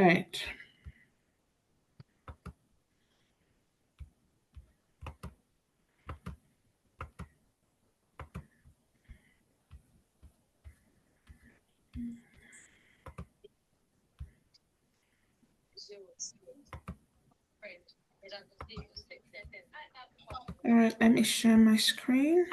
right. All right, let me share my screen.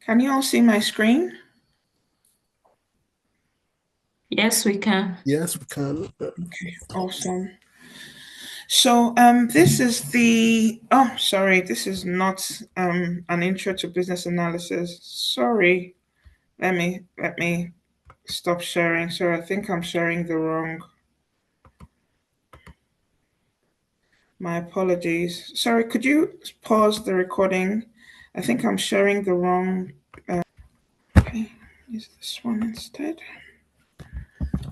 Can you all see my screen? Yes, we can. Yes, we can. Okay, awesome. So this is this is not an intro to business analysis. Sorry. Let me stop sharing. So I think I'm sharing the wrong. My apologies. Sorry, could you pause the recording? I think I'm sharing the wrong. Okay, use this one instead.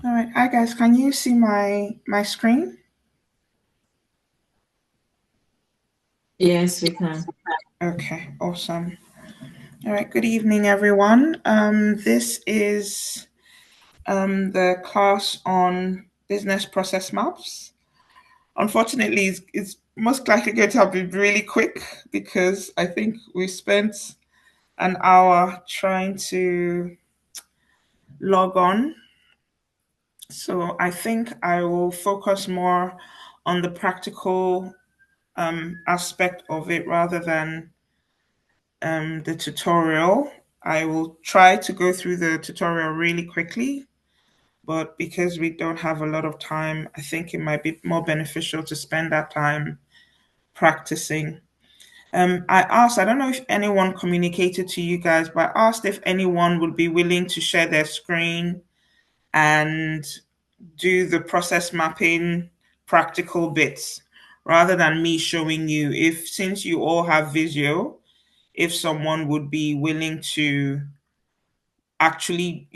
All right, hi guys. Can you see my screen? Yes, we can. Okay, awesome. All right, good evening, everyone. This is the class on business process maps. Unfortunately, it's most likely going to have been really quick because I think we spent an hour trying to log on. So I think I will focus more on the practical aspect of it rather than the tutorial. I will try to go through the tutorial really quickly, but because we don't have a lot of time, I think it might be more beneficial to spend that time practicing. I asked, I don't know if anyone communicated to you guys, but I asked if anyone would be willing to share their screen and do the process mapping practical bits rather than me showing you. If since you all have Visio, if someone would be willing to actually,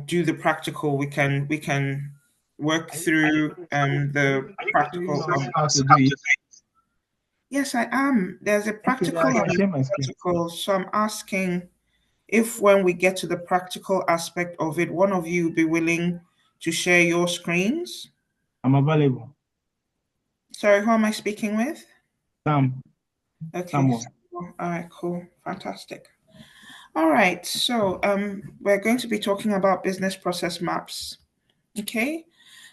do the practical, we can work through the practical. How to do it. Yes, I am. There's a Okay, practical I and can a share my screen. practical. So I'm asking if when we get to the practical aspect of it, one of you would be willing to share your screens. I'm available. Sorry, who am I speaking with? Sam. Okay. Samuel. All right, cool. Fantastic. All right. So we're going to be talking about business process maps. Okay.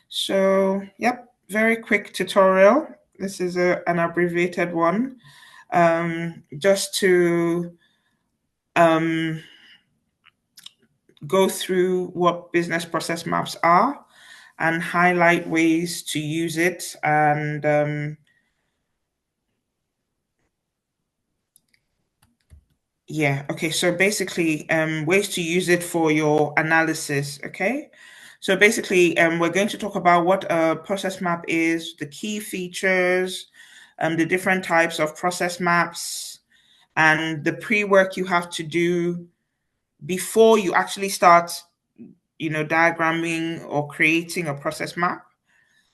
So, yep, very quick tutorial. This is an abbreviated one. Just to go through what business process maps are and highlight ways to use it and yeah, okay. So basically, ways to use it for your analysis. Okay. So basically, we're going to talk about what a process map is, the key features, the different types of process maps, and the pre-work you have to do before you actually start, diagramming or creating a process map.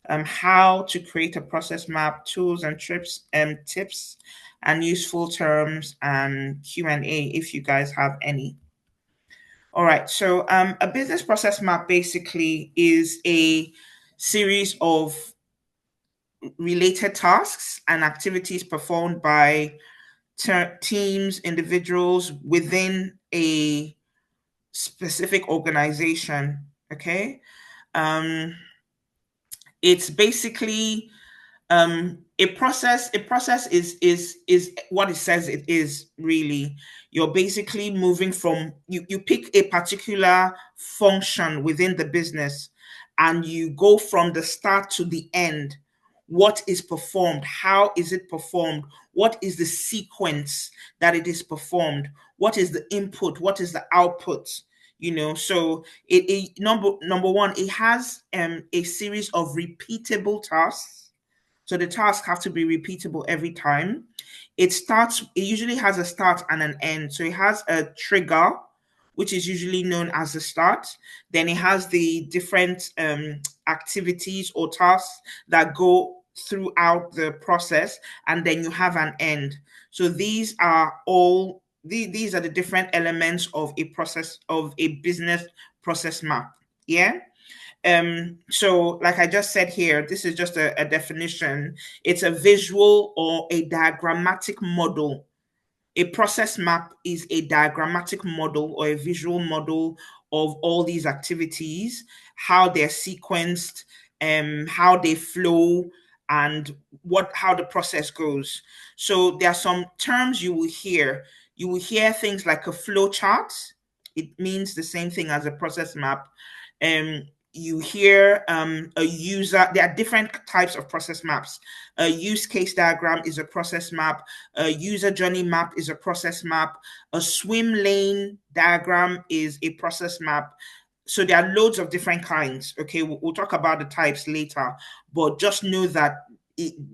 How to create a process map, tools and tips and useful terms, and Q&A if you guys have any. All right, so a business process map basically is a series of related tasks and activities performed by teams, individuals within a specific organization. Okay, it's basically a process is what it says it is. Really, you're basically moving from, you pick a particular function within the business and you go from the start to the end. What is performed, how is it performed, what is the sequence that it is performed, what is the input, what is the output. So number one, it has a series of repeatable tasks. So the tasks have to be repeatable every time. It usually has a start and an end. So it has a trigger, which is usually known as the start. Then it has the different activities or tasks that go throughout the process. And then you have an end. So these are all these are the different elements of a business process map. Yeah. So like I just said here, this is just a definition. It's a visual or a diagrammatic model. A process map is a diagrammatic model or a visual model of all these activities, how they're sequenced, how they flow, and how the process goes. So there are some terms you will hear. You will hear things like a flow chart. It means the same thing as a process map. You hear a user. There are different types of process maps. A use case diagram is a process map. A user journey map is a process map. A swim lane diagram is a process map. So there are loads of different kinds. Okay, we'll talk about the types later, but just know that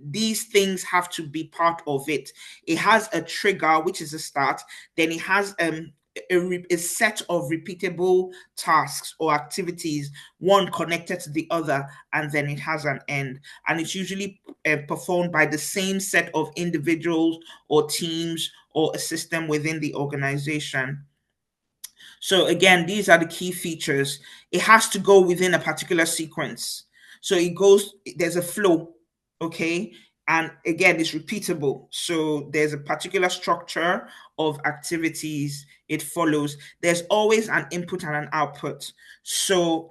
these things have to be part of it. It has a trigger, which is a start. Then it has a set of repeatable tasks or activities, one connected to the other, and then it has an end. And it's usually performed by the same set of individuals or teams or a system within the organization. So again, these are the key features. It has to go within a particular sequence. So there's a flow, okay? And again, it's repeatable. So there's a particular structure of activities it follows. There's always an input and an output. So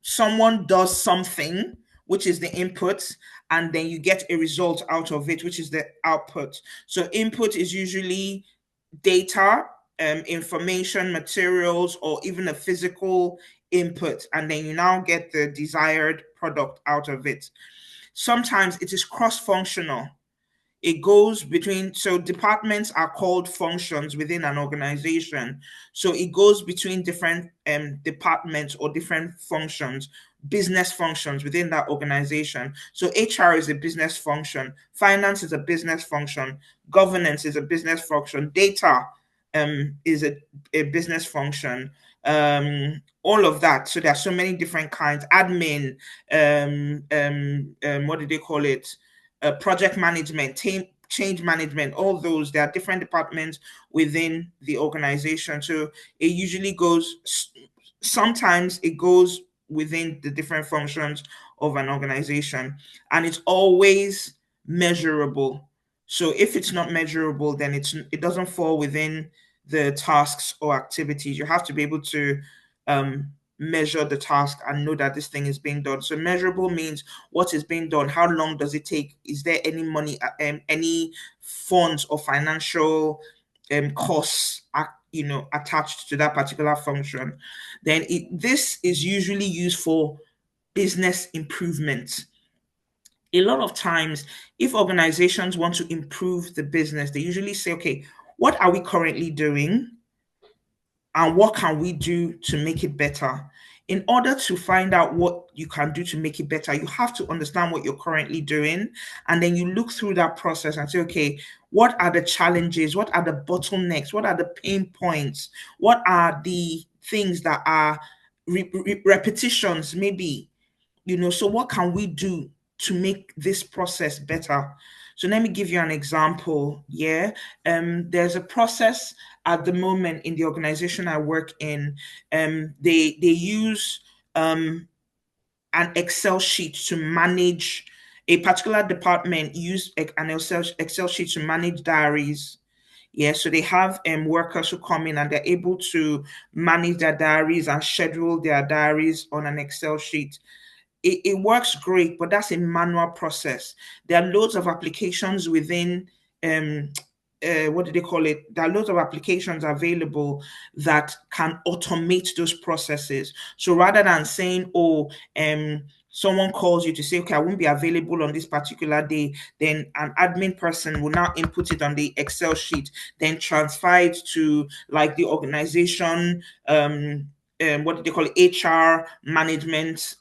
someone does something, which is the input, and then you get a result out of it, which is the output. So input is usually data, information, materials, or even a physical input, and then you now get the desired product out of it. Sometimes it is cross-functional. It goes between, so departments are called functions within an organization. So it goes between different departments or different functions, business functions within that organization. So HR is a business function, finance is a business function, governance is a business function, data is a business function, all of that. So there are so many different kinds. Admin, what do they call it? Project management, change management, all those. There are different departments within the organization. So it usually sometimes it goes within the different functions of an organization, and it's always measurable. So if it's not measurable, then it doesn't fall within the tasks or activities. You have to be able to measure the task and know that this thing is being done. So measurable means what is being done, how long does it take, is there any money, any funds or financial costs attached to that particular function. Then this is usually used for business improvement. A lot of times, if organizations want to improve the business, they usually say, okay, what are we currently doing? And what can we do to make it better? In order to find out what you can do to make it better, you have to understand what you're currently doing. And then you look through that process and say, okay, what are the challenges? What are the bottlenecks? What are the pain points? What are the things that are repetitions, maybe? So what can we do to make this process better? So let me give you an example. Yeah, there's a process at the moment in the organization I work in. They use an Excel sheet to manage a particular department. Use an Excel sheet to manage diaries. Yeah, so they have workers who come in and they're able to manage their diaries and schedule their diaries on an Excel sheet. It works great, but that's a manual process. There are loads of applications within, what do they call it? There are loads of applications available that can automate those processes. So rather than saying, oh, someone calls you to say, okay, I won't be available on this particular day, then an admin person will now input it on the Excel sheet, then transfer it to like the organization, what do they call it, HR management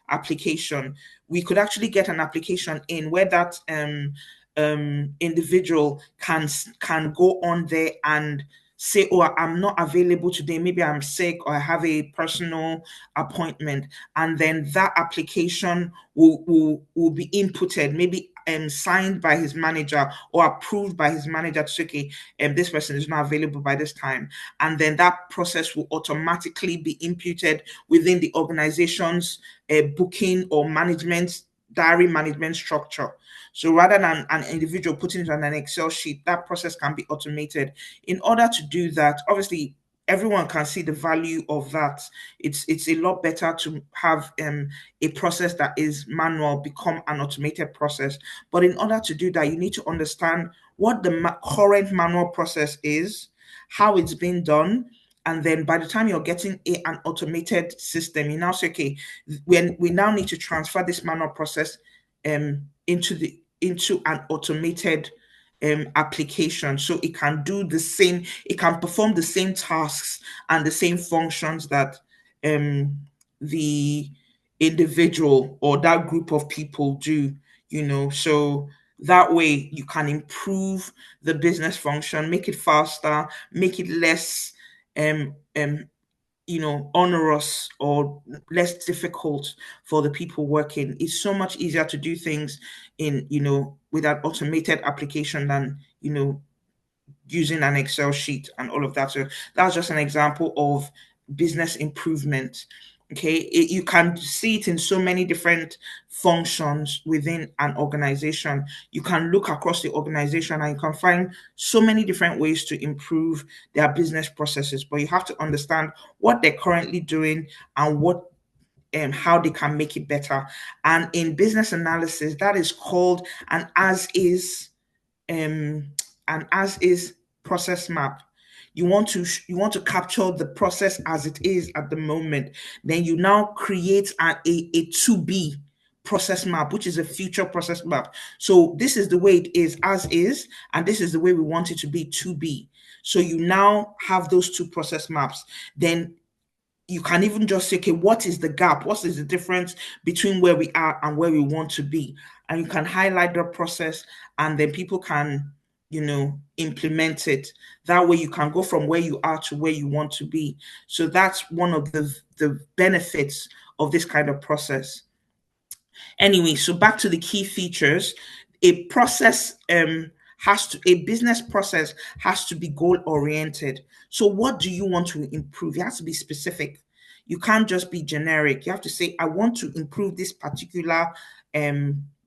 application. We could actually get an application in where that individual can go on there and say, oh, I'm not available today, maybe I'm sick or I have a personal appointment, and then that application will be inputted maybe signed by his manager or approved by his manager to say, okay, this person is not available by this time. And then that process will automatically be imputed within the organization's booking or management, diary management structure. So rather than an individual putting it on an Excel sheet, that process can be automated. In order to do that, obviously, everyone can see the value of that. It's a lot better to have a process that is manual become an automated process. But in order to do that, you need to understand what the current manual process is, how it's being done, and then by the time you're getting an automated system, you now say, okay, we now need to transfer this manual process into an automated application, so it can do the same, it can perform the same tasks and the same functions that the individual or that group of people do, so that way you can improve the business function, make it faster, make it less onerous or less difficult for the people working. It's so much easier to do things in, with an automated application than, using an Excel sheet and all of that. So that's just an example of business improvement. Okay, you can see it in so many different functions within an organization. You can look across the organization and you can find so many different ways to improve their business processes. But you have to understand what they're currently doing and how they can make it better. And in business analysis, that is called an as is process map. You want to capture the process as it is at the moment. Then you now create a to be process map, which is a future process map. So this is the way it is as is, and this is the way we want it to be to be. So you now have those two process maps. Then you can even just say, okay, what is the gap? What is the difference between where we are and where we want to be? And you can highlight the process, and then people can, implement it. That way you can go from where you are to where you want to be. So that's one of the benefits of this kind of process. Anyway, so back to the key features. A business process has to be goal oriented. So what do you want to improve? You have to be specific. You can't just be generic. You have to say, I want to improve this particular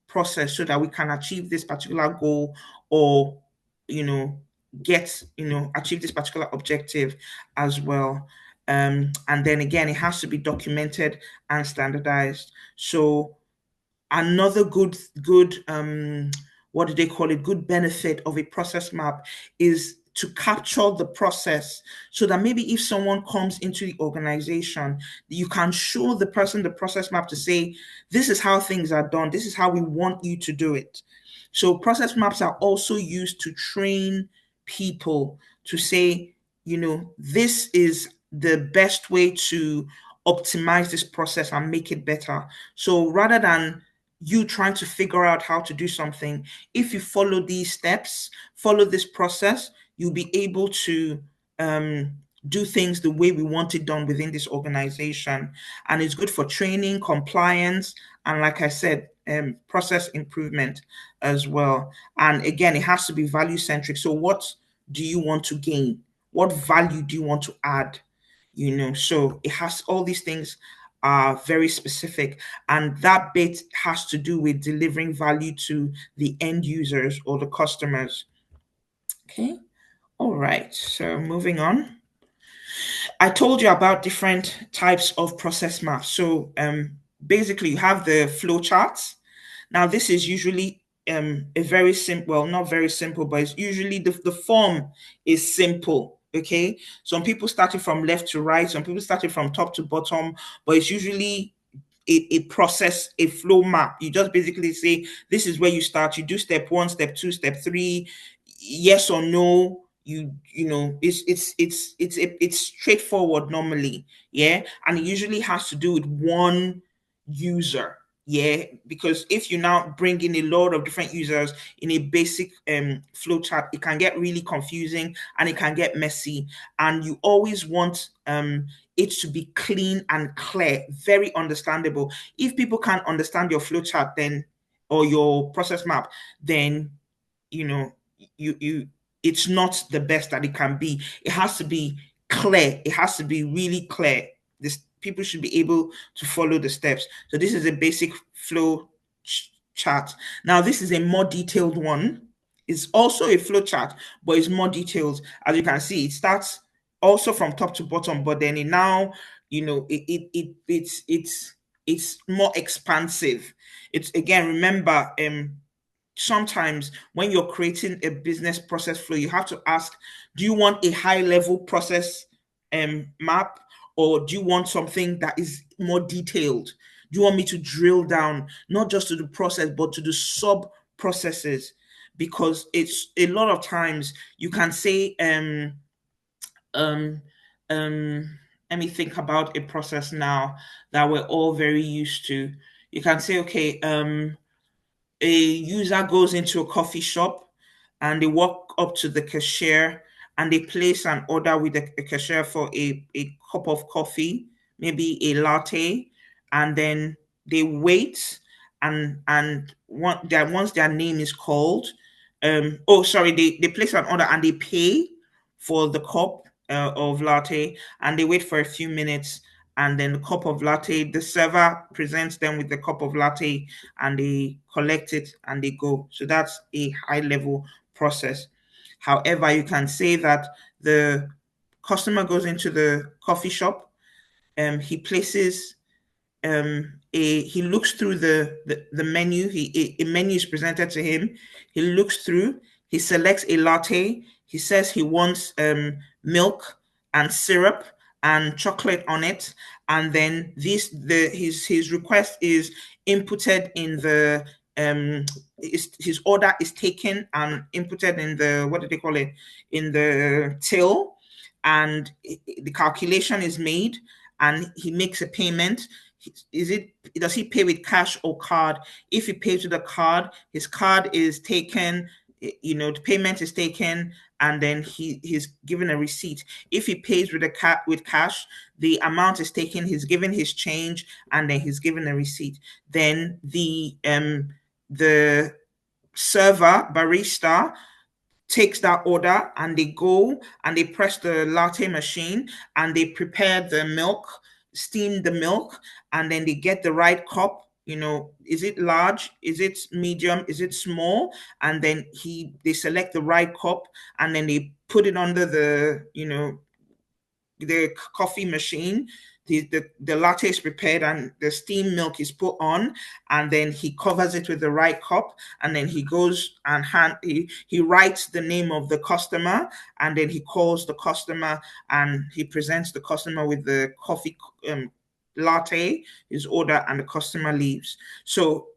process so that we can achieve this particular goal, or achieve this particular objective as well. And then again, it has to be documented and standardized. So another good what do they call it, good benefit of a process map is to capture the process, so that maybe if someone comes into the organization, you can show the person the process map to say, this is how things are done, this is how we want you to do it. So process maps are also used to train people to say, this is the best way to optimize this process and make it better. So rather than you trying to figure out how to do something, if you follow these steps, follow this process, you'll be able to do things the way we want it done within this organization. And it's good for training, compliance, and like I said, process improvement as well. And again, it has to be value centric. So what do you want to gain? What value do you want to add? So it has all these things are very specific, and that bit has to do with delivering value to the end users or the customers. Okay, all right, so moving on. I told you about different types of process maps. So basically you have the flow charts. Now this is usually a very simple, well, not very simple, but it's usually the form is simple. Okay, some people started from left to right, some people started from top to bottom, but it's usually a process, a flow map. You just basically say, this is where you start. You do step one, step two, step three, yes or no. It's straightforward normally, yeah, and it usually has to do with one user, yeah, because if you now bring in a lot of different users in a basic flow chart, it can get really confusing and it can get messy, and you always want it to be clean and clear, very understandable. If people can't understand your flow chart, then or your process map, then you it's not the best that it can be. It has to be clear. It has to be really clear. This people should be able to follow the steps. So this is a basic flow chart. Now this is a more detailed one. It's also a flow chart, but it's more detailed. As you can see, it starts also from top to bottom, but then it now, it's more expansive. It's again, remember, sometimes when you're creating a business process flow, you have to ask, do you want a high level process map, or do you want something that is more detailed? Do you want me to drill down not just to the process but to the sub processes? Because it's a lot of times you can say um let me think about a process now that we're all very used to. You can say, okay, a user goes into a coffee shop and they walk up to the cashier and they place an order with the cashier for a cup of coffee, maybe a latte, and then they wait, once their name is called, oh sorry, they place an order and they pay for the cup of latte, and they wait for a few minutes, and then the cup of latte, the server presents them with the cup of latte, and they collect it and they go. So that's a high level process. However, you can say that the customer goes into the coffee shop, he places he looks through the menu. A menu is presented to him. He looks through, he selects a latte. He says he wants milk and syrup and chocolate on it, and then his request is inputted in the his order is taken and inputted in the, what do they call it, in the till, and the calculation is made, and he makes a payment. Does he pay with cash or card? If he pays with a card, his card is taken, the payment is taken, and then he's given a receipt. If he pays with with cash, the amount is taken, he's given his change, and then he's given a receipt. Then the server barista takes that order and they go and they press the latte machine and they prepare the milk, steam the milk, and then they get the right cup. Is it large? Is it medium? Is it small? And then they select the right cup, and then they put it under the coffee machine. The latte is prepared and the steamed milk is put on, and then he covers it with the right cup, and then he goes and he writes the name of the customer, and then he calls the customer and he presents the customer with the coffee latte, his order, and the customer leaves. So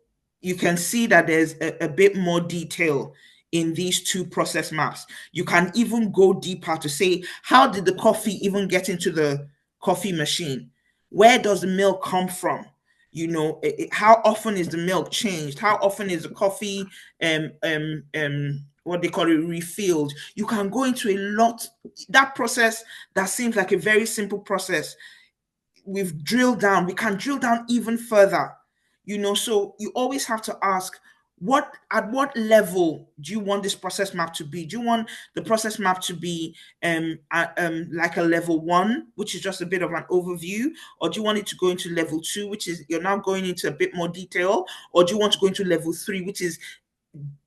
you can see that there's a bit more detail in these two process maps. You can even go deeper to say, how did the coffee even get into the coffee machine? Where does the milk come from? How often is the milk changed? How often is the coffee what they call it, refilled? You can go into a lot. That process that seems like a very simple process, we can drill down even further. So you always have to ask, at what level do you want this process map to be? Do you want the process map to be like a level 1, which is just a bit of an overview, or do you want it to go into level 2, which is you're now going into a bit more detail, or do you want to go into level 3, which is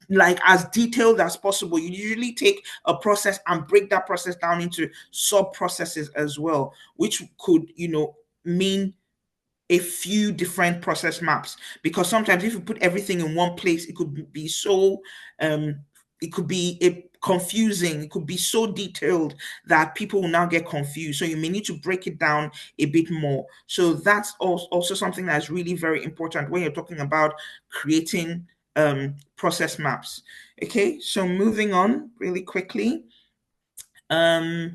like as detailed as possible? You usually take a process and break that process down into sub processes as well, which could mean a few different process maps, because sometimes if you put everything in one place, it could be so it could be confusing. It could be so detailed that people will now get confused. So you may need to break it down a bit more. So that's also something that's really very important when you're talking about creating process maps. Okay, so moving on really quickly. So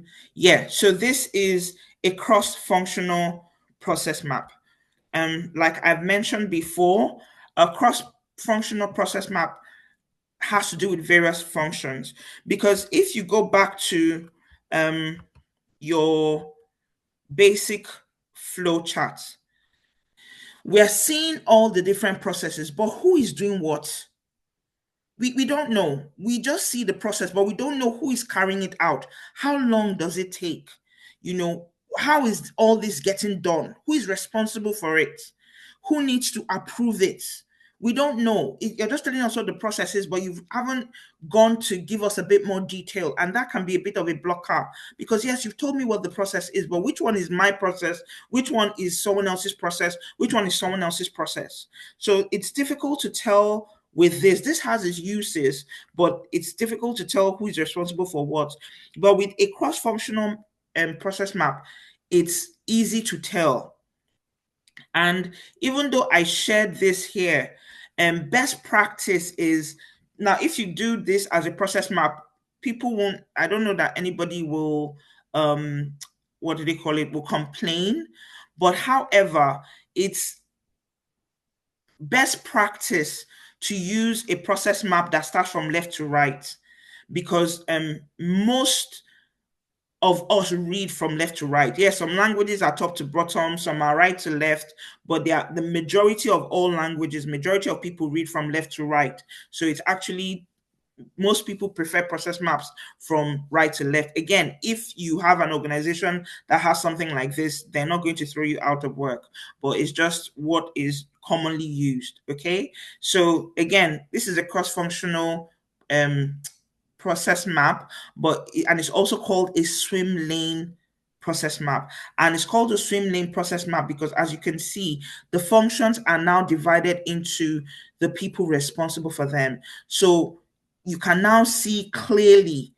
this is a cross-functional process map. Like I've mentioned before, a cross-functional process map has to do with various functions, because if you go back to your basic flow chart, We are seeing all the different processes, but who is doing what? We don't know. We just see the process, but we don't know who is carrying it out. How long does it take? You know, how is all this getting done? Who is responsible for it? Who needs to approve it? We don't know. You're just telling us what the process is, but you haven't gone to give us a bit more detail. And that can be a bit of a blocker because, yes, you've told me what the process is, but which one is my process? Which one is someone else's process? Which one is someone else's process? So it's difficult to tell with this. This has its uses, but it's difficult to tell who is responsible for what. But with a cross-functional process map, it's easy to tell. And even though I shared this here, best practice is now if you do this as a process map, people won't, I don't know that anybody will, what do they call it, will complain. But however, it's best practice to use a process map that starts from left to right because most of us read from left to right. Yes, some languages are top to bottom, some are right to left, but they are the majority of all languages, majority of people read from left to right. So it's actually most people prefer process maps from right to left. Again, if you have an organization that has something like this, they're not going to throw you out of work, but it's just what is commonly used. Okay. So again, this is a cross-functional process map, and it's also called a swim lane process map. And it's called a swim lane process map because as you can see, the functions are now divided into the people responsible for them. So you can now see clearly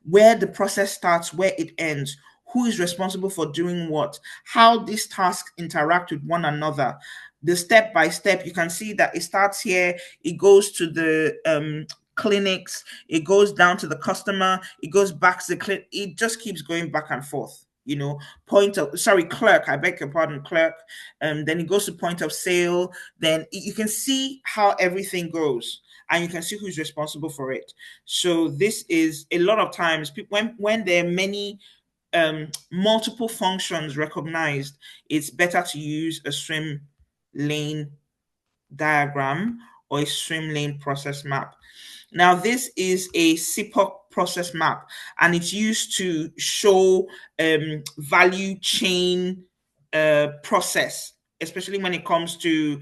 where the process starts, where it ends, who is responsible for doing what, how these tasks interact with one another. The step by step, you can see that it starts here, it goes to the clinics, it goes down to the customer, it goes back to the clinic, it just keeps going back and forth. You know, clerk, I beg your pardon, clerk. Then it goes to point of sale. Then you can see how everything goes and you can see who's responsible for it. So this is a lot of times when there are many multiple functions recognized, it's better to use a swim lane diagram or a swim lane process map. Now, this is a CPOC process map, and it's used to show value chain process, especially when it comes to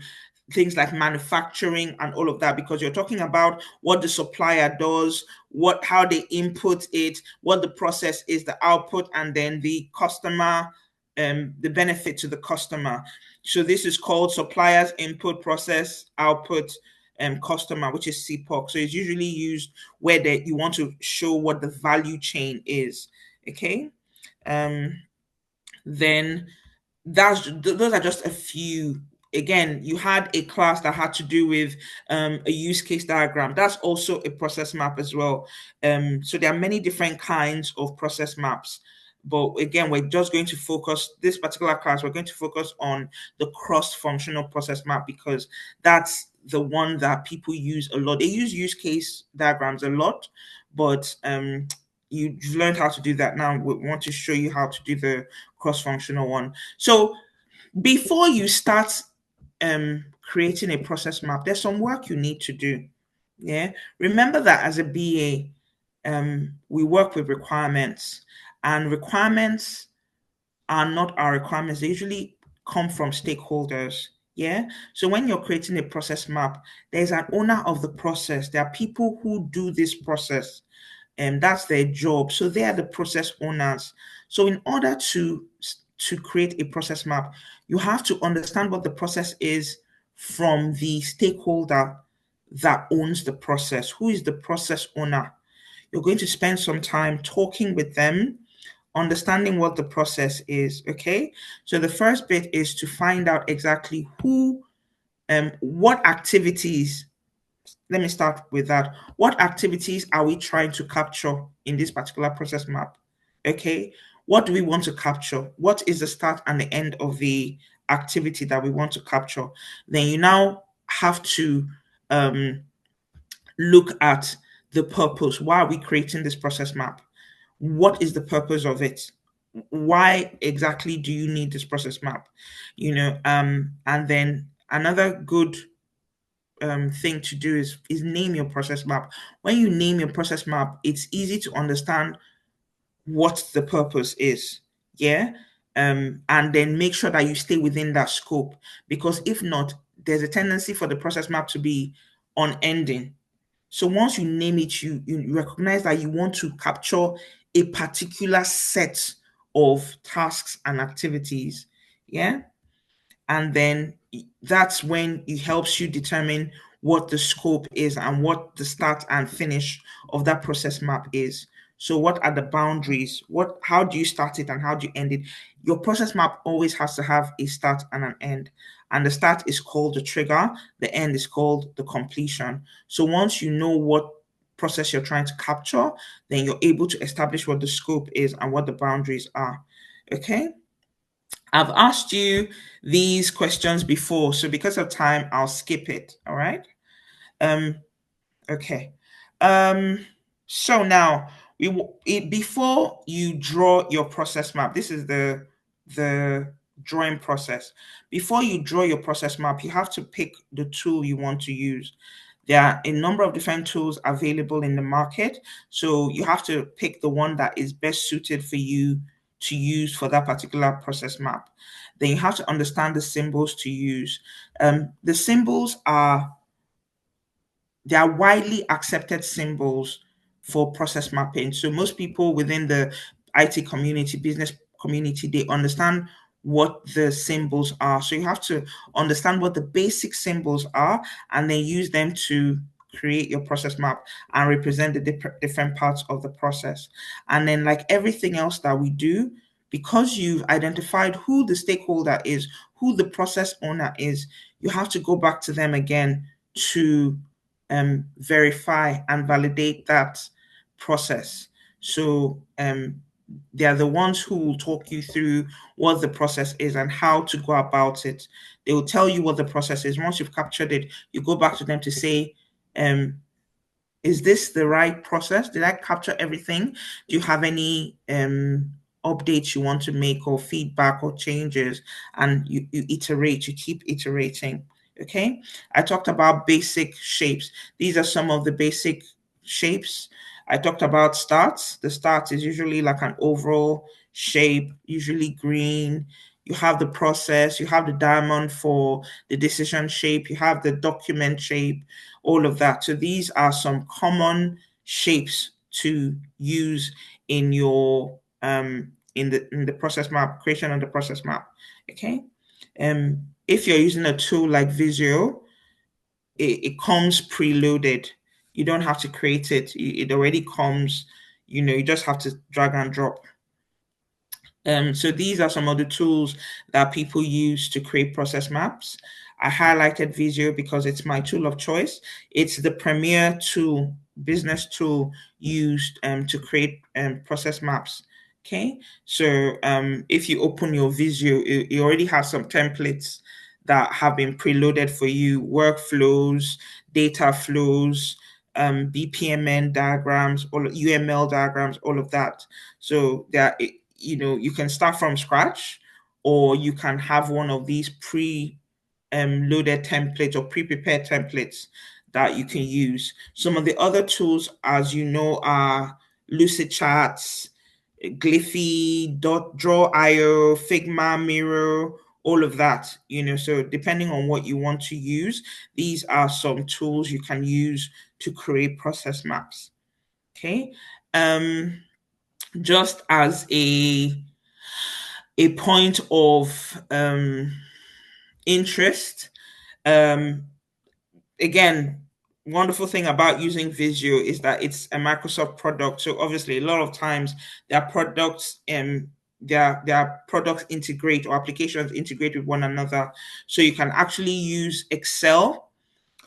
things like manufacturing and all of that, because you're talking about what the supplier does, how they input it, what the process is, the output, and then the customer, the benefit to the customer. So this is called suppliers input process output customer, which is CPOC. So it's usually used where you want to show what the value chain is. Okay. Then those are just a few. Again, you had a class that had to do with a use case diagram. That's also a process map as well. So there are many different kinds of process maps. But again, we're just going to focus, this particular class, we're going to focus on the cross-functional process map because that's the one that people use a lot. They use case diagrams a lot, but you've learned how to do that. Now we want to show you how to do the cross-functional one. So before you start creating a process map, there's some work you need to do. Yeah. Remember that as a BA, we work with requirements, and requirements are not our requirements. They usually come from stakeholders. Yeah. So when you're creating a process map, there's an owner of the process. There are people who do this process, and that's their job. So they are the process owners. So in order to create a process map, you have to understand what the process is from the stakeholder that owns the process. Who is the process owner? You're going to spend some time talking with them, understanding what the process is. Okay. So the first bit is to find out exactly what activities. Let me start with that. What activities are we trying to capture in this particular process map? Okay. What do we want to capture? What is the start and the end of the activity that we want to capture? Then you now have to look at the purpose. Why are we creating this process map? What is the purpose of it? why exactly do you need this process map? And then another good thing to do is name your process map. When you name your process map, it's easy to understand what the purpose is. Yeah. And then make sure that you stay within that scope, because if not, there's a tendency for the process map to be unending. So once you name it, you recognize that you want to capture a particular set of tasks and activities. Yeah. And then that's when it helps you determine what the scope is and what the start and finish of that process map is. So what are the boundaries? How do you start it and how do you end it? Your process map always has to have a start and an end. And the start is called the trigger, the end is called the completion. So once you know what process you're trying to capture, then you're able to establish what the scope is and what the boundaries are. Okay? I've asked you these questions before, so because of time, I'll skip it. All right. Um, okay. So now before you draw your process map, this is the drawing process. Before you draw your process map, you have to pick the tool you want to use. There are a number of different tools available in the market, so you have to pick the one that is best suited for you to use for that particular process map. Then you have to understand the symbols to use. The symbols they are widely accepted symbols for process mapping. So most people within the IT community, business community, they understand what the symbols are. So you have to understand what the basic symbols are and then use them to create your process map and represent the different parts of the process. And then, like everything else that we do, because you've identified who the stakeholder is, who the process owner is, you have to go back to them again to verify and validate that process. So they are the ones who will talk you through what the process is and how to go about it. They will tell you what the process is. Once you've captured it, you go back to them to say, is this the right process? Did I capture everything? Do you have any updates you want to make or feedback or changes? And you iterate, you keep iterating. Okay. I talked about basic shapes. These are some of the basic shapes. I talked about starts. The start is usually like an oval shape, usually green. You have the process, you have the diamond for the decision shape, you have the document shape, all of that. So these are some common shapes to use in your in the process map creation of the process map. Okay. If you're using a tool like Visio, it comes preloaded. You don't have to create it. It already comes, you just have to drag and drop. So these are some of the tools that people use to create process maps. I highlighted Visio because it's my tool of choice. It's the premier tool, business tool used to create process maps. Okay, so if you open your Visio, it already has some templates that have been preloaded for you, workflows, data flows, BPMN diagrams, all UML diagrams, all of that. So there, you can start from scratch, or you can have one of these loaded templates or pre-prepared templates that you can use. Some of the other tools, as you know, are Lucid Charts, 𝐂𝐓𝐇, Draw.io, Figma, Miro, all of that. So depending on what you want to use, these are some tools you can use to create process maps. Okay. Just as a point of interest, again, wonderful thing about using Visio is that it's a Microsoft product. So obviously, a lot of times their products their products integrate, or applications integrate with one another. So you can actually use Excel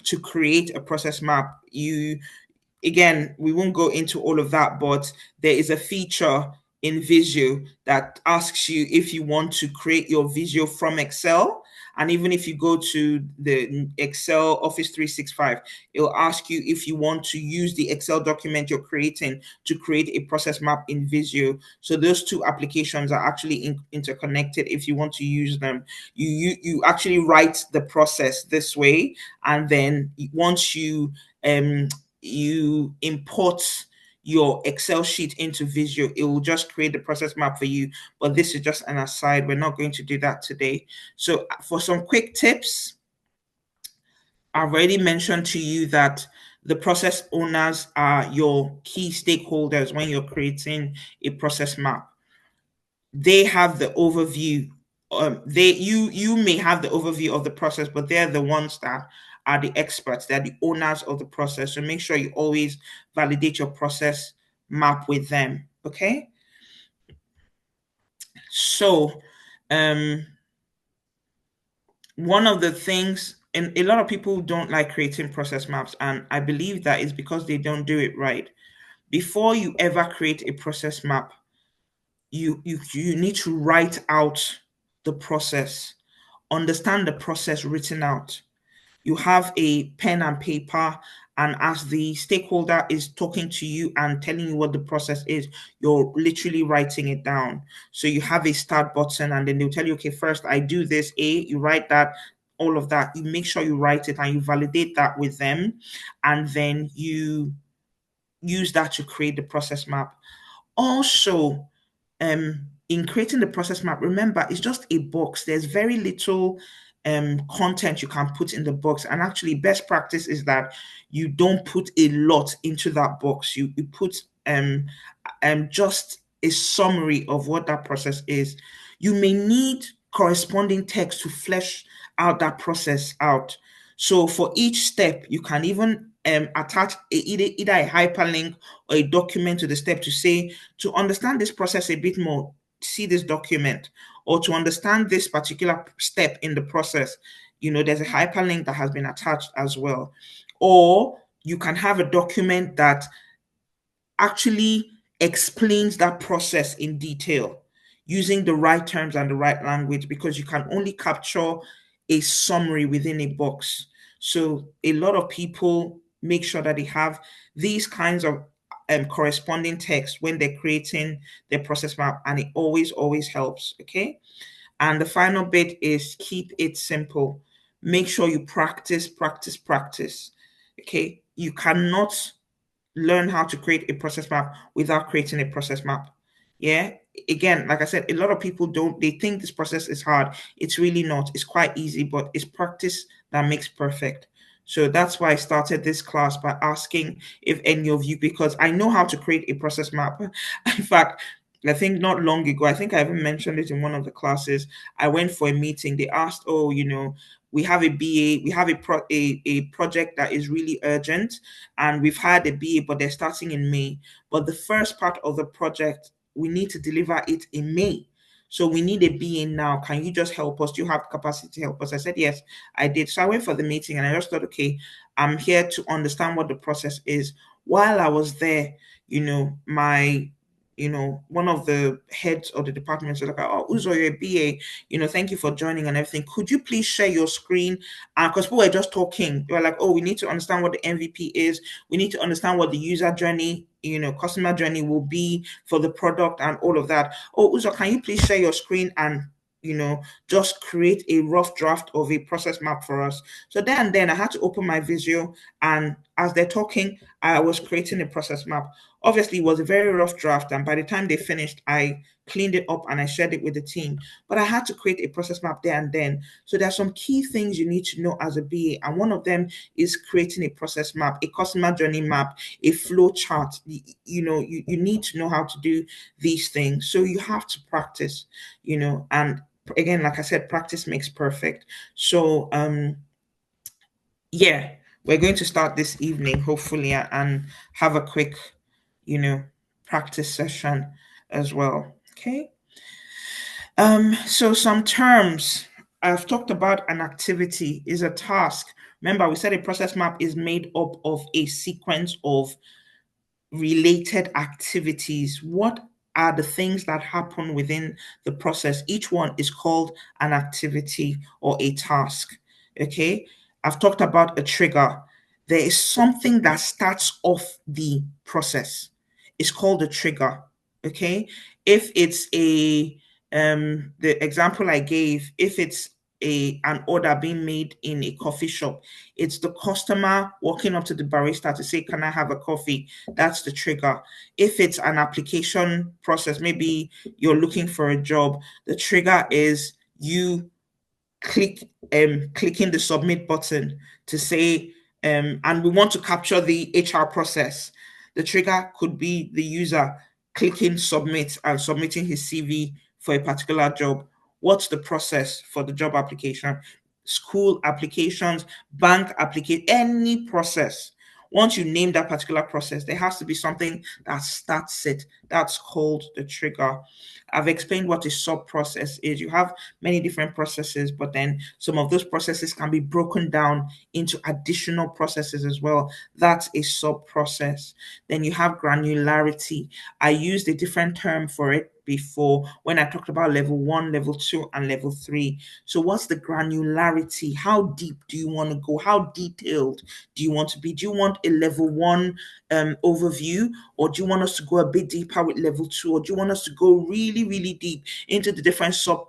to create a process map. Again, we won't go into all of that, but there is a feature in Visio that asks you if you want to create your Visio from Excel, And even if you go to the Excel Office 365, it'll ask you if you want to use the Excel document you're creating to create a process map in Visio. So those two applications are actually interconnected. If you want to use them, you actually write the process this way, and then once you import your Excel sheet into Visio, it will just create the process map for you. But this is just an aside. We're not going to do that today. So for some quick tips, I've already mentioned to you that the process owners are your key stakeholders when you're creating a process map. They have the overview. You may have the overview of the process, but they're the ones that are the experts. They're the owners of the process. So make sure you always validate your process map with them. Okay. So, one of the things, and a lot of people don't like creating process maps, and I believe that is because they don't do it right. Before you ever create a process map, you need to write out the process, understand the process written out. You have a pen and paper, and as the stakeholder is talking to you and telling you what the process is, you're literally writing it down. So you have a start button, and then they'll tell you, okay, first I do this, you write that, all of that. You make sure you write it and you validate that with them, and then you use that to create the process map. Also, in creating the process map, remember, it's just a box. There's very little content you can put in the box. And actually, best practice is that you don't put a lot into that box. You put just a summary of what that process is. You may need corresponding text to flesh out that process out. So for each step, you can even attach either a hyperlink or a document to the step to say, to understand this process a bit more, see this document, or to understand this particular step in the process, there's a hyperlink that has been attached as well. Or you can have a document that actually explains that process in detail using the right terms and the right language, because you can only capture a summary within a box. So a lot of people make sure that they have these kinds of corresponding text when they're creating their process map, and it always helps. Okay. And the final bit is keep it simple. Make sure you practice. Okay. You cannot learn how to create a process map without creating a process map. Yeah. Again, like I said, a lot of people they think this process is hard. It's really not. It's quite easy, but it's practice that makes perfect. So that's why I started this class by asking if any of you, because I know how to create a process map. In fact, I think not long ago, I think I even mentioned it in one of the classes. I went for a meeting. They asked, oh, we have a BA, we have a project that is really urgent, and we've had a BA, but they're starting in May. But the first part of the project, we need to deliver it in May. So we need a BA now. Can you just help us? Do you have capacity to help us? I said, yes, I did. So I went for the meeting, and I just thought, okay, I'm here to understand what the process is. While I was there, one of the heads of the department said, like, oh, Uzo, you're a BA, thank you for joining and everything. Could you please share your screen? Because people were just talking. They were like, oh, we need to understand what the MVP is. We need to understand what the user journey, customer journey will be for the product and all of that. Oh, Uzo, can you please share your screen and just create a rough draft of a process map for us? So then I had to open my Visio, and as they're talking, I was creating a process map. Obviously, it was a very rough draft, and by the time they finished, I cleaned it up and I shared it with the team. But I had to create a process map there and then. So there are some key things you need to know as a BA, and one of them is creating a process map, a customer journey map, a flow chart. You need to know how to do these things. So you have to practice, and again, like I said, practice makes perfect. So yeah, we're going to start this evening, hopefully, and have a quick, practice session as well. Okay. So some terms I've talked about. An activity is a task. Remember, we said a process map is made up of a sequence of related activities. What are the things that happen within the process. Each one is called an activity or a task. Okay, I've talked about a trigger. There is something that starts off the process. It's called a trigger. Okay, if it's the example I gave, if it's an order being made in a coffee shop, it's the customer walking up to the barista to say, "Can I have a coffee?" That's the trigger. If it's an application process, maybe you're looking for a job, the trigger is you clicking the submit button to say, and we want to capture the HR process. The trigger could be the user clicking submit and submitting his CV for a particular job. What's the process for the job application? School applications, bank application, any process. Once you name that particular process, there has to be something that starts it. That's called the trigger. I've explained what a sub process is. You have many different processes, but then some of those processes can be broken down into additional processes as well. That's a sub process. Then you have granularity. I used a different term for it before when I talked about level 1, level 2, and level 3. So, what's the granularity? How deep do you want to go? How detailed do you want to be? Do you want a level 1 overview, or do you want us to go a bit deeper with level 2, or do you want us to go really, really deep into the different sub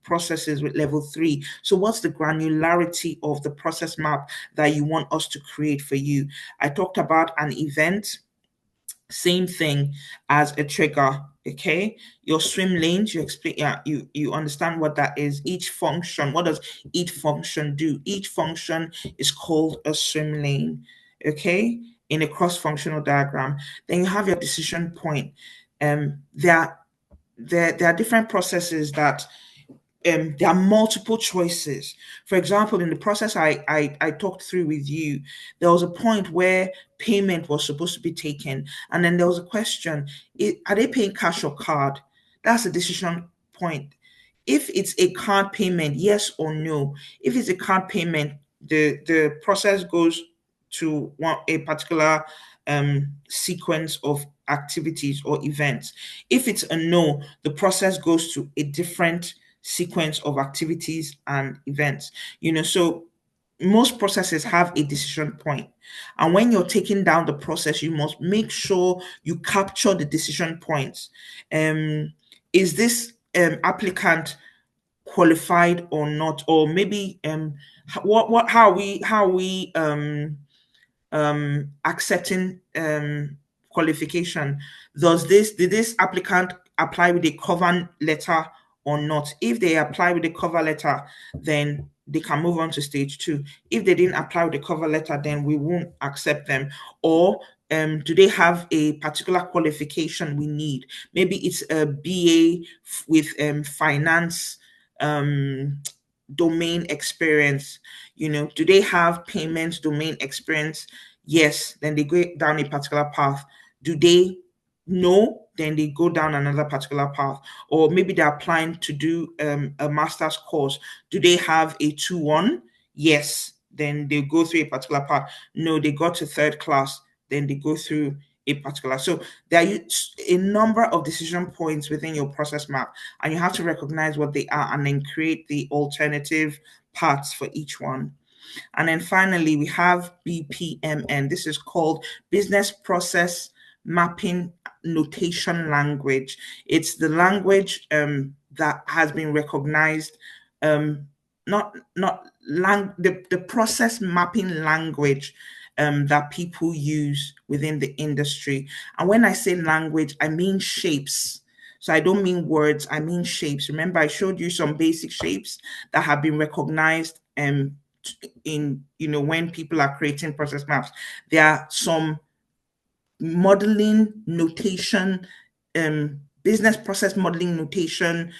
processes with level 3? So what's the granularity of the process map that you want us to create for you? I talked about an event, same thing as a trigger. Okay, your swim lanes, you explain, yeah, you understand what that is. Each function, what does each function do? Each function is called a swim lane. Okay, in a cross-functional diagram. Then you have your decision point. There are different processes that there are multiple choices. For example, in the process I talked through with you, there was a point where payment was supposed to be taken, and then there was a question: are they paying cash or card? That's a decision point. If it's a card payment, yes or no. If it's a card payment, the process goes to a particular sequence of activities or events. If it's a no, the process goes to a different sequence of activities and events. So most processes have a decision point. And when you're taking down the process, you must make sure you capture the decision points. Is this applicant qualified or not? Or maybe what how are we accepting qualification? Did this applicant apply with a cover letter or not? If they apply with a cover letter, then they can move on to stage 2. If they didn't apply with a cover letter, then we won't accept them. Or do they have a particular qualification we need? Maybe it's a BA with finance domain experience. Do they have payments domain experience? Yes, then they go down a particular path. Do they know? Then they go down another particular path. Or maybe they're applying to do a master's course. Do they have a 2-1? Yes, then they go through a particular path. No, they got to third class, then they go through a particular. So there are a number of decision points within your process map, and you have to recognize what they are and then create the alternative paths for each one. And then finally, we have BPMN. This is called Business Process Mapping Notation Language. It's the language that has been recognized, the process mapping language that people use within the industry. And when I say language, I mean shapes. So I don't mean words, I mean shapes. Remember, I showed you some basic shapes that have been recognized in when people are creating process maps. There are some modeling notation, business process modeling notation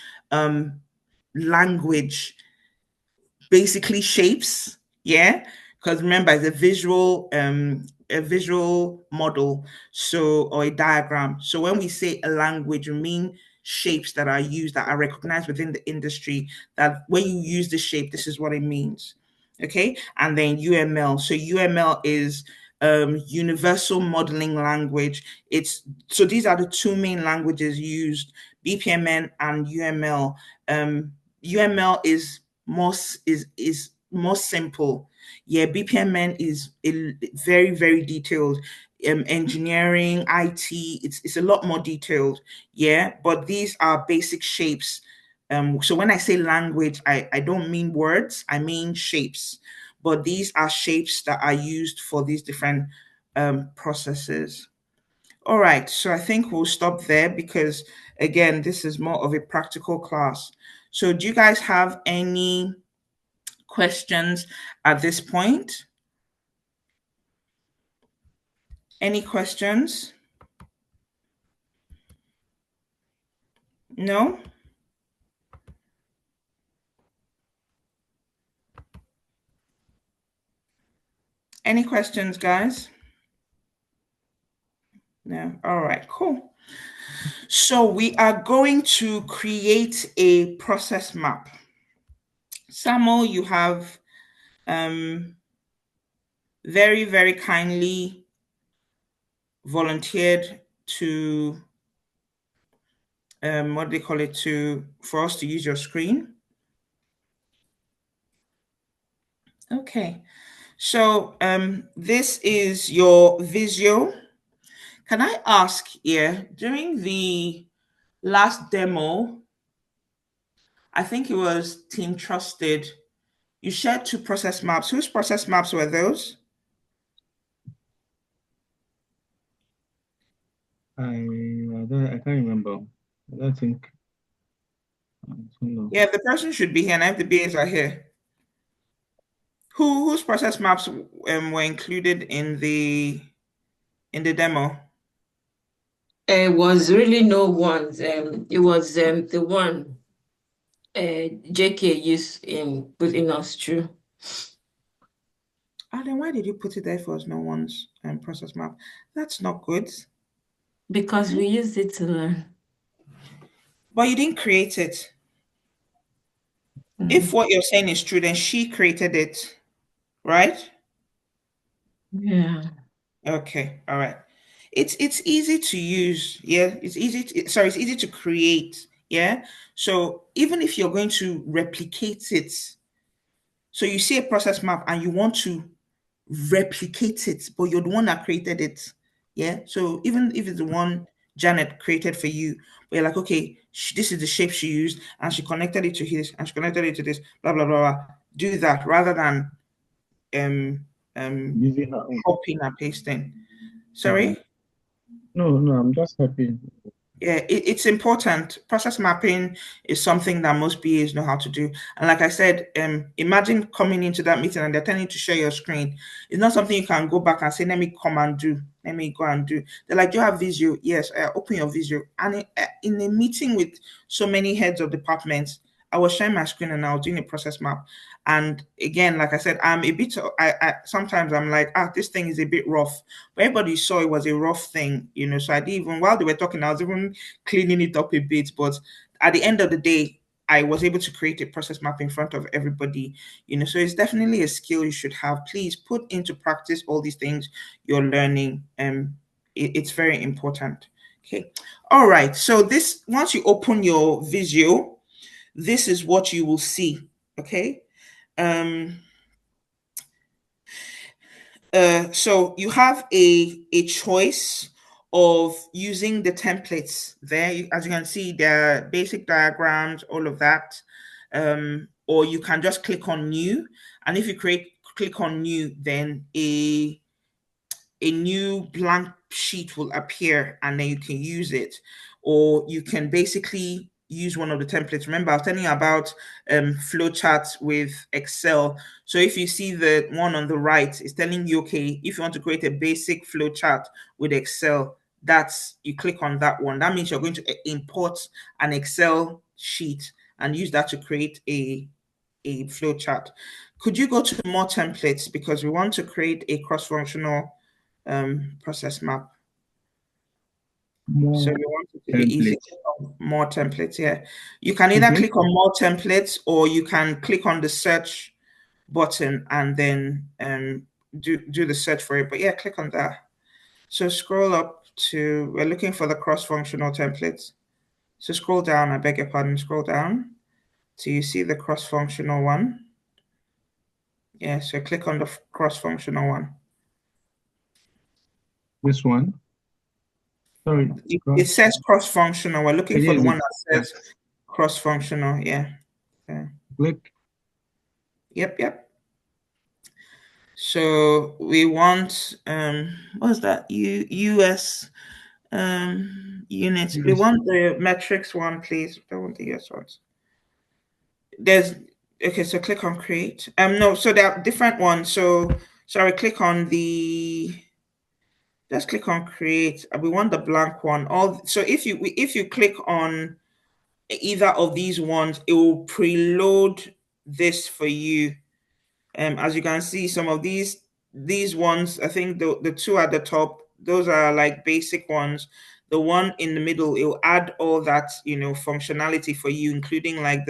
language, basically shapes. Yeah, because remember, it's a visual model, so, or a diagram. So when we say a language, we mean shapes that are used, that are recognized within the industry, that when you use the shape, this is what it means. Okay, and then UML. So UML is universal modeling language. So these are the two main languages used, BPMN and UML. UML is more simple. Yeah, BPMN is very, very detailed. Engineering, IT, it's a lot more detailed. Yeah, but these are basic shapes. So when I say language, I don't mean words, I mean shapes. But these are shapes that are used for these different processes. All right, so I think we'll stop there because, again, this is more of a practical class. So do you guys have any questions at this point? Any questions? No? Any questions, guys? No? All right, cool. So we are going to create a process map. Samuel, you have very, very kindly volunteered to what do they call it, to for us to use your screen. Okay, so this is your Visio. Can I ask here, during the last demo, I think it was Team Trusted, you shared two process maps. Whose process maps were those? I can't remember. I don't think. I don't know. Yeah, the person should be here, and if the BAs are here. Whose process maps were included in the demo? It was really no one's. It was the one JK used in putting us through. Then why did you put it there if it was no one's process map? That's not good. Because we used it to learn. But you didn't create it. If what you're saying is true, then she created it, right? Yeah. Okay, all right. It's easy to use, yeah. It's easy to create, yeah. So even if you're going to replicate it, so you see a process map and you want to replicate it, but you're the one that created it. Yeah. So even if it's the one Janet created for you, but you're like, okay, this is the shape she used, and she connected it to this, and she connected it to this, blah blah blah. Blah. Do that rather than Using her own. copying and pasting. Mhm. Sorry. No, I'm just happy. Yeah, it's important. Process mapping is something that most BAs know how to do. And like I said, imagine coming into that meeting and they're telling you to share your screen. It's not something you can go back and say, let me come and do. Let me go and do. They're like, do you have Visio? Yes, open your Visio. And in a meeting with so many heads of departments, I was sharing my screen and I was doing a process map. And again, like I said, I'm a bit, I sometimes I'm like, this thing is a bit rough. But everybody saw it was a rough thing, So I didn't even, while they were talking, I was even cleaning it up a bit. But at the end of the day, I was able to create a process map in front of everybody, So it's definitely a skill you should have. Please put into practice all these things you're learning. It's very important. Okay. All right. So this, once you open your Visio, this is what you will see. Okay. Um, so you have a choice of using the templates there. As you can see, there are basic diagrams, all of that. Or you can just click on new. And if you click on new, then a new blank sheet will appear and then you can use it. Or you can basically use one of the templates. Remember, I was telling you about flowcharts with Excel. So if you see the one on the right, it's telling you, okay, if you want to create a basic flowchart with Excel, you click on that one. That means you're going to import an Excel sheet and use that to create a flowchart. Could you go to more templates because we want to create a cross-functional process map. So More we want it to be easy. templates. More templates, yeah. You can either Okay. click on more templates or you can click on the search button and then do the search for it. But yeah, click on that. So scroll up to, we're looking for the cross-functional templates. So scroll down, I beg your pardon, scroll down till you see the cross-functional one. Yeah, so click on the cross-functional one. This one? Sorry. It says cross-functional. We're looking for the one that says cross-functional. Yeah. Okay. Click. Yep. So we want what's that? US units. We want the metrics one, please. Don't want the US ones. Okay, so click on create. No, so there are different ones. So sorry, click on the, just click on create. We want the blank one. So if you click on either of these ones, it will preload this for you. As you can see, some of these ones, I think the two at the top, those are like basic ones. The one in the middle, it will add all that, functionality for you, including like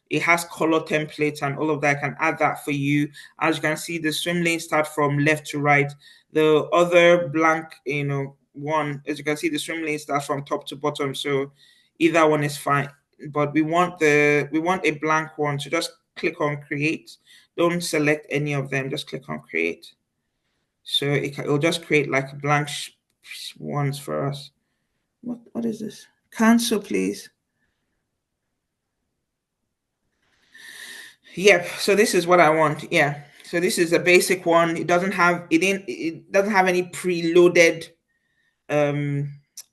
it has color templates and all of that. I can add that for you. As you can see, the swim lanes start from left to right. The other blank, one, as you can see, the swim lane starts from top to bottom. So either one is fine. But we want a blank one. So just click on create. Don't select any of them. Just click on create. So it'll just create like blank ones for us. What is this? Cancel, please. Yep. So this is what I want. Yeah. So this is a basic one. It doesn't have any preloaded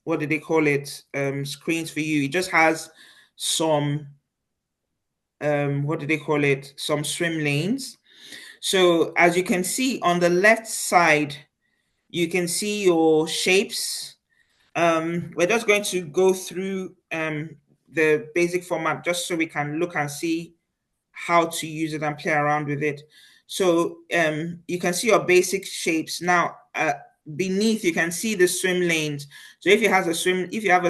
what do they call it? Screens for you. It just has some what do they call it? Some swim lanes. So as you can see on the left side, you can see your shapes. We're just going to go through the basic format just so we can look and see how to use it and play around with it. So you can see your basic shapes. Now beneath you can see the swim lanes. So if you have a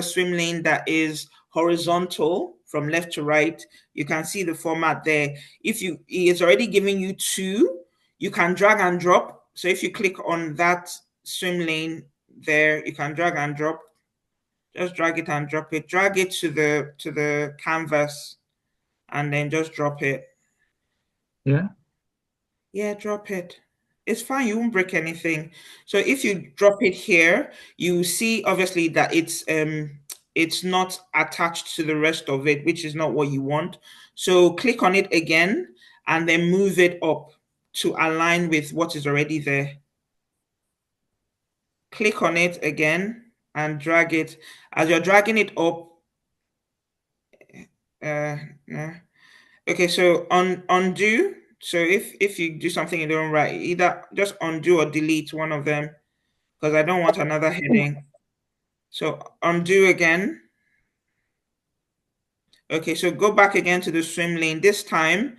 swim lane that is horizontal from left to right, you can see the format there. It's already giving you two, you can drag and drop. So if you click on that swim lane there, you can drag and drop. Just drag it and drop it. Drag it to the canvas and then just drop it. Yeah, drop it. It's fine, you won't break anything. So if you drop it here, you see obviously that it's not attached to the rest of it, which is not what you want. So click on it again and then move it up to align with what is already there. Click on it again and drag it. As you're dragging it up, okay, so undo. So if you do something you don't right, either just undo or delete one of them, because I don't want another heading. So undo again. Okay, so go back again to the swim lane. This time,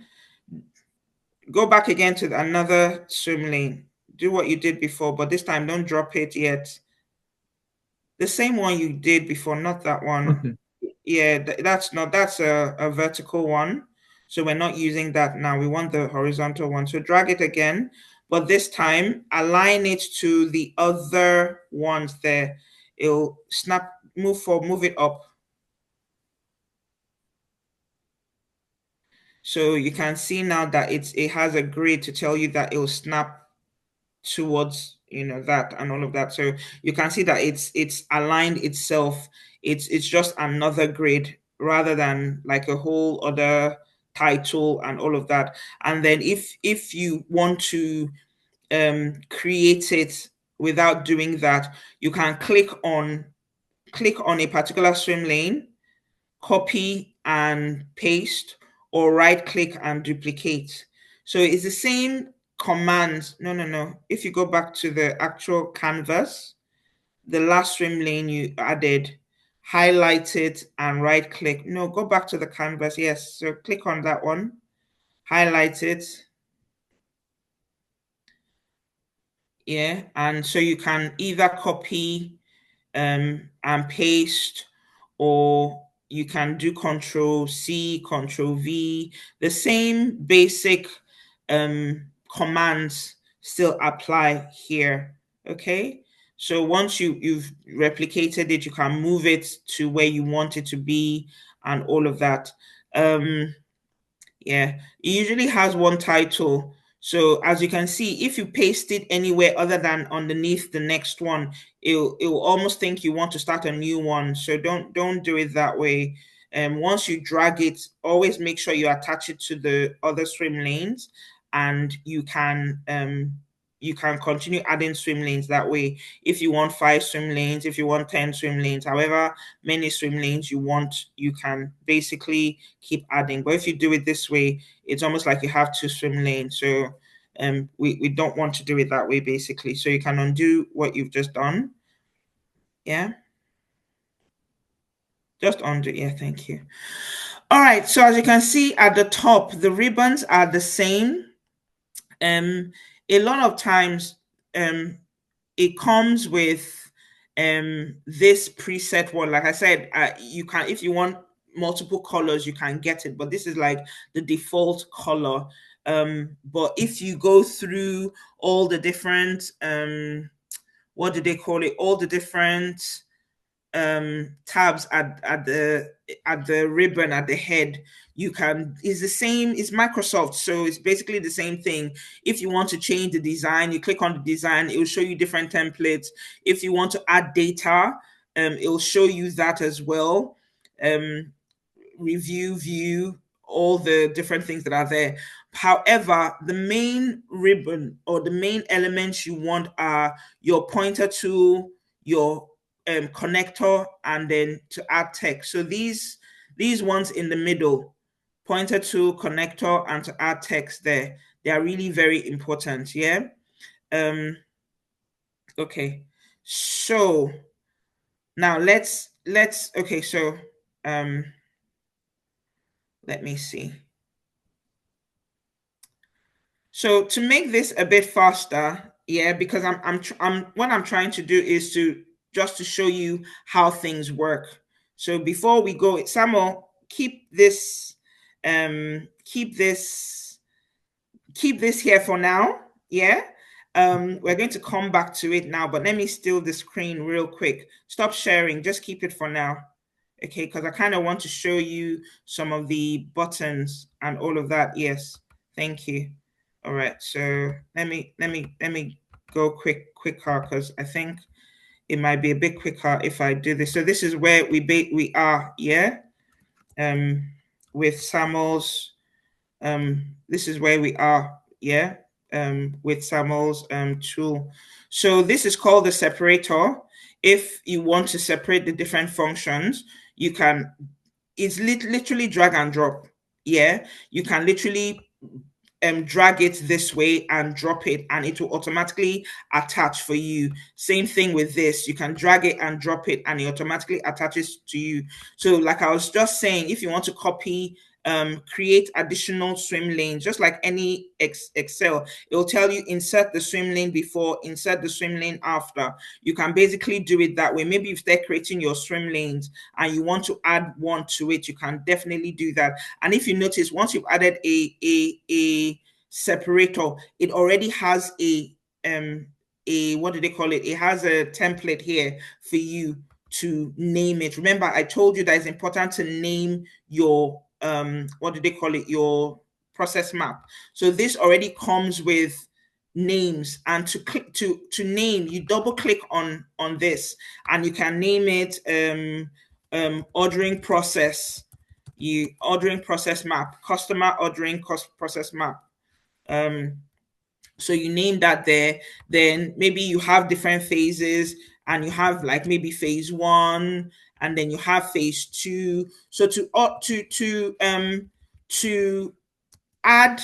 go back again to another swim lane. Do what you did before, but this time don't drop it yet. The same one you did before, not that one. Okay. Yeah, that's a vertical one. So we're not using that now. We want the horizontal one. So drag it again, but this time align it to the other ones there. It'll move it up. So you can see now that it has a grid to tell you that it will snap towards that and all of that. So you can see that it's aligned itself. It's just another grid rather than like a whole other title and all of that. And then if you want to create it without doing that, you can click on a particular swim lane, copy and paste, or right click and duplicate. So it's the same command. No. If you go back to the actual canvas, the last swim lane you added, highlight it and right click. No, go back to the canvas. Yes. So click on that one, highlight it. Yeah. And so you can either copy and paste, or you can do Control-C, Control-V, the same basic commands still apply here. Okay, so once you've replicated it, you can move it to where you want it to be and all of that. Yeah, it usually has one title. So as you can see, if you paste it anywhere other than underneath the next one, it'll almost think you want to start a new one. So don't do it that way. Once you drag it, always make sure you attach it to the other swim lanes, and you can continue adding swim lanes that way. If you want 5 swim lanes, if you want 10 swim lanes, however many swim lanes you want, you can basically keep adding. But if you do it this way, it's almost like you have 2 swim lanes. So we don't want to do it that way, basically. So you can undo what you've just done. Yeah. Just undo. Yeah, thank you. All right. So as you can see at the top, the ribbons are the same. A lot of times it comes with this preset one. Like I said, you can, if you want multiple colors, you can get it, but this is like the default color. But if you go through all the different what do they call it, all the different tabs at the ribbon at the head, you can, it's the same, it's Microsoft, so it's basically the same thing. If you want to change the design, you click on the design, it will show you different templates. If you want to add data, it will show you that as well. Review, view, all the different things that are there. However, the main ribbon or the main elements you want are your pointer tool, your connector, and then to add text. So these ones in the middle, pointer tool, connector, and to add text there, they are really very important. Yeah. Okay. So now let's okay. So let me see. So to make this a bit faster, yeah, because what I'm trying to do is to just to show you how things work. So before we go, Samuel, keep this here for now. Yeah. We're going to come back to it now, but let me steal the screen real quick. Stop sharing, just keep it for now. Okay, because I kind of want to show you some of the buttons and all of that. Yes, thank you. All right, so let me go quicker, because I think it might be a bit quicker if I do this. So this is where we are, yeah. With Samuel's this is where we are, yeah. With Samuel's tool. So this is called the separator. If you want to separate the different functions, you can, it's literally drag and drop. Yeah, you can literally drag it this way and drop it, and it will automatically attach for you. Same thing with this, you can drag it and drop it and it automatically attaches to you. So like I was just saying, if you want to copy, create additional swim lanes, just like any Excel, it will tell you insert the swim lane before, insert the swim lane after. You can basically do it that way. Maybe if they're creating your swim lanes and you want to add one to it, you can definitely do that. And if you notice, once you've added a separator, it already has a what do they call it? It has a template here for you to name it. Remember, I told you that it's important to name your what do they call it, your process map. So this already comes with names, and to click to name, you double click on this and you can name it ordering process, ordering process map, customer ordering process map. So you name that there. Then maybe you have different phases, and you have like maybe phase 1, and then you have phase 2. So to add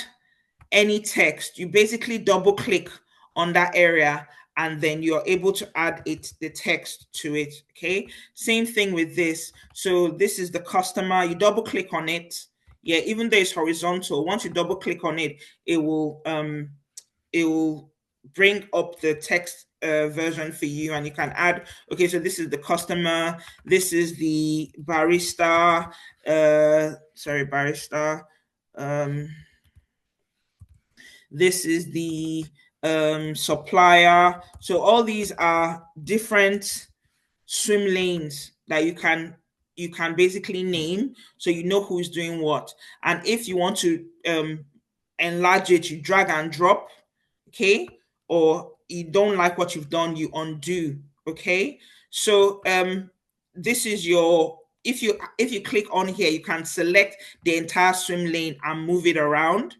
any text, you basically double click on that area, and then you're able to add the text to it. Okay, same thing with this. So this is the customer, you double click on it. Yeah, even though it's horizontal, once you double click on it, it will bring up the text version for you, and you can add, okay, so this is the customer, this is the barista, barista, this is the supplier. So all these are different swim lanes that you can basically name, so you know who's doing what. And if you want to enlarge it, you drag and drop, okay? Or you don't like what you've done, you undo, okay? So this is your, if you click on here, you can select the entire swim lane and move it around,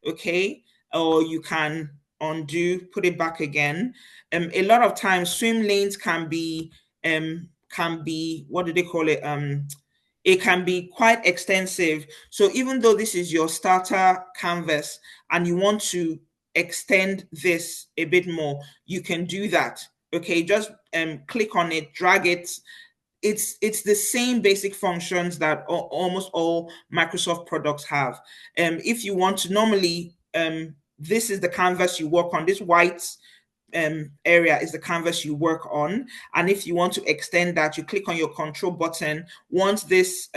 okay? Or you can undo, put it back again. A lot of times swim lanes can be what do they call it? It can be quite extensive. So even though this is your starter canvas and you want to extend this a bit more, you can do that. Okay, just click on it, drag it. It's the same basic functions that almost all Microsoft products have. If you want to normally, this is the canvas you work on. This white area is the canvas you work on. And if you want to extend that, you click on your control button. Once this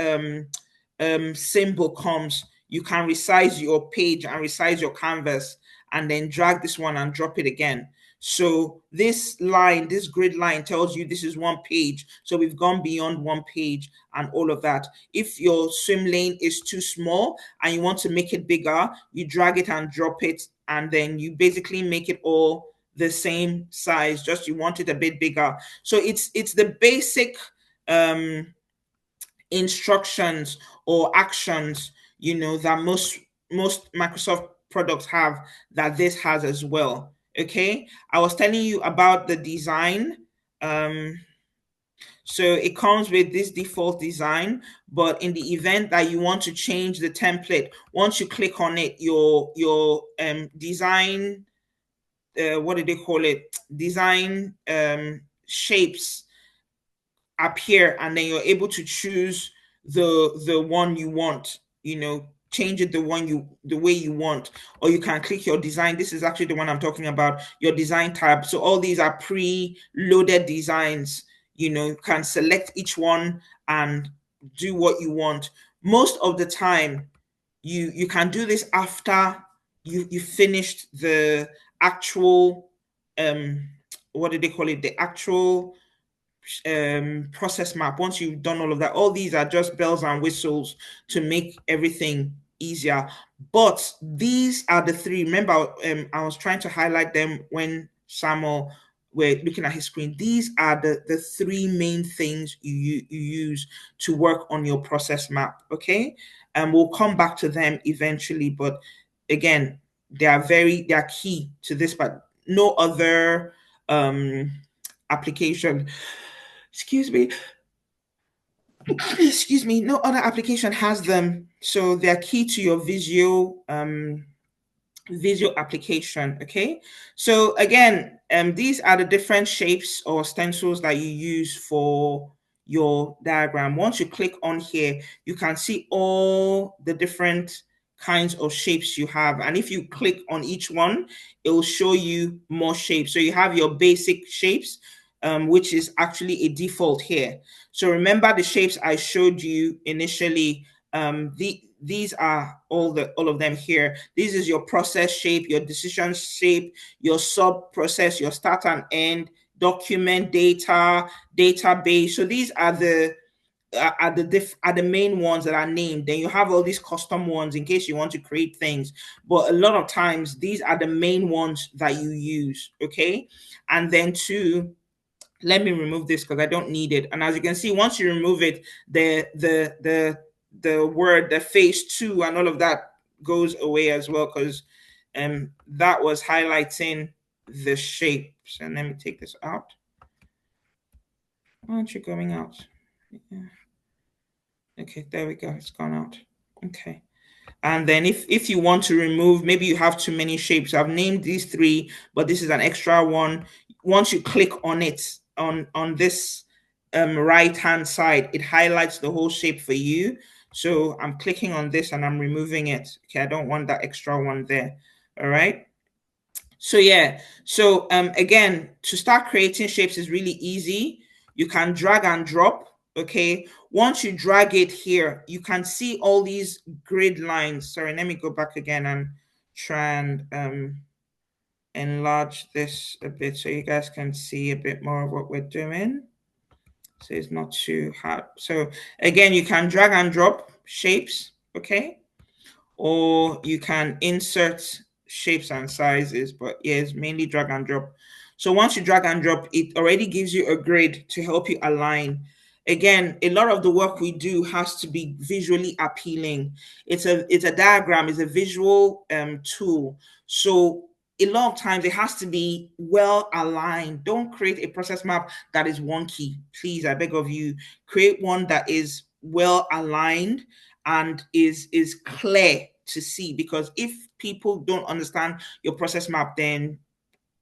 symbol comes, you can resize your page and resize your canvas, and then drag this one and drop it again. So this line, this grid line, tells you this is one page. So we've gone beyond one page and all of that. If your swim lane is too small and you want to make it bigger, you drag it and drop it, and then you basically make it all the same size, just you want it a bit bigger. So it's the basic instructions or actions, that most Microsoft products have, that this has as well. Okay, I was telling you about the design. So it comes with this default design, but in the event that you want to change the template, once you click on it, your design, what do they call it? Design shapes appear, and then you're able to choose the one you want, change it the way you want. Or you can click your design. This is actually the one I'm talking about, your design tab. So all these are pre-loaded designs. You can select each one and do what you want. Most of the time you can do this after you finished the actual what do they call it, the actual process map. Once you've done all of that, all these are just bells and whistles to make everything easier. But these are the three. Remember, I was trying to highlight them when Samuel were looking at his screen. These are the three main things you use to work on your process map. Okay, and we'll come back to them eventually. But again, they are key to this. But no other application, excuse me, no other application has them. So they're key to your visual application. Okay, so again, these are the different shapes or stencils that you use for your diagram. Once you click on here, you can see all the different kinds of shapes you have, and if you click on each one, it will show you more shapes. So you have your basic shapes, which is actually a default here. So remember the shapes I showed you initially. These are all of them here. This is your process shape, your decision shape, your sub process, your start and end, document, data, database. So these are the main ones that are named. Then you have all these custom ones in case you want to create things. But a lot of times these are the main ones that you use. Okay, and then let me remove this because I don't need it. And as you can see, once you remove it, the word, the phase 2 and all of that goes away as well, because that was highlighting the shapes. And let me take this out. Why aren't you going out? Yeah. Okay, there we go. It's gone out. Okay. And then if you want to remove, maybe you have too many shapes. I've named these 3, but this is an extra one. Once you click on it, on this right hand side, it highlights the whole shape for you. So I'm clicking on this and I'm removing it. Okay, I don't want that extra one there. All right. So yeah, so again, to start creating shapes is really easy. You can drag and drop. Okay, once you drag it here, you can see all these grid lines. Sorry, let me go back again and try and enlarge this a bit so you guys can see a bit more of what we're doing. So it's not too hard. So again, you can drag and drop shapes, okay? Or you can insert shapes and sizes, but yeah, it's mainly drag and drop. So once you drag and drop, it already gives you a grid to help you align. Again, a lot of the work we do has to be visually appealing. It's a diagram, it's a visual tool. So a lot of times it has to be well aligned. Don't create a process map that is wonky. Please, I beg of you, create one that is well aligned and is clear to see, because if people don't understand your process map, then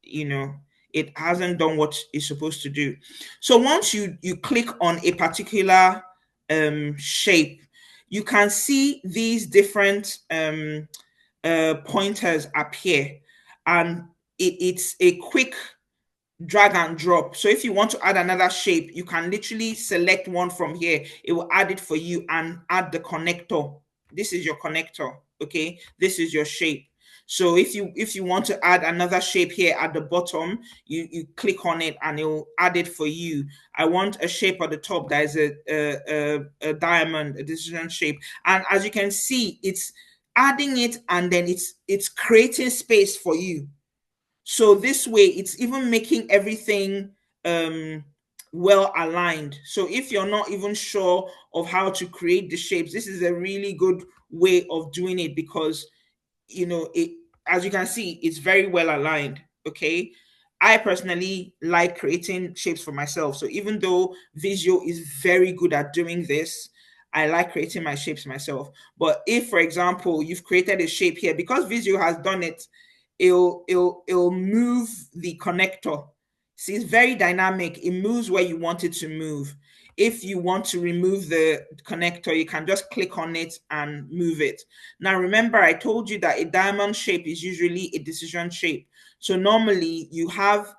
it hasn't done what it's supposed to do. So once you click on a particular shape, you can see these different pointers appear, and it's a quick drag and drop. So if you want to add another shape, you can literally select one from here. It will add it for you and add the connector. This is your connector, okay? This is your shape. So if you want to add another shape here at the bottom, you click on it and it will add it for you. I want a shape at the top that is a diamond, a decision shape. And as you can see, it's adding it, and then it's creating space for you. So this way, it's even making everything well aligned. So if you're not even sure of how to create the shapes, this is a really good way of doing it, because it, as you can see, it's very well aligned. Okay. I personally like creating shapes for myself. So even though Visio is very good at doing this, I like creating my shapes myself. But if, for example, you've created a shape here, because Visio has done it, it'll move the connector. See, it's very dynamic. It moves where you want it to move. If you want to remove the connector, you can just click on it and move it. Now, remember, I told you that a diamond shape is usually a decision shape. So normally you have,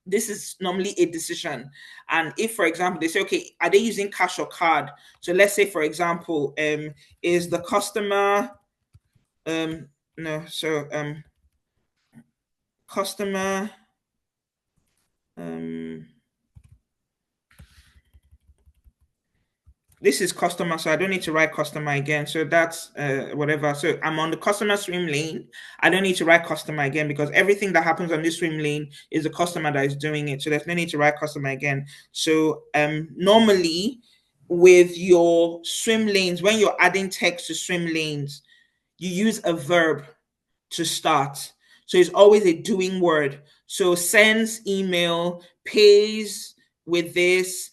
this is normally a decision. And if, for example, they say, okay, are they using cash or card? So let's say, for example, is the customer, no, so customer, this is customer, so I don't need to write customer again. So that's whatever. So I'm on the customer swim lane. I don't need to write customer again, because everything that happens on this swim lane is the customer that is doing it. So there's no need to write customer again. So normally with your swim lanes, when you're adding text to swim lanes, you use a verb to start. So it's always a doing word. So sends email, pays with this,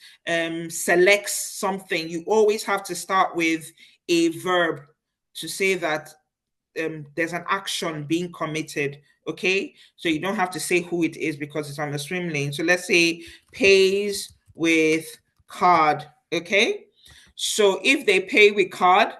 selects something. You always have to start with a verb to say that there's an action being committed. Okay, so you don't have to say who it is because it's on the swim lane. So let's say pays with card. Okay, so if they pay with card,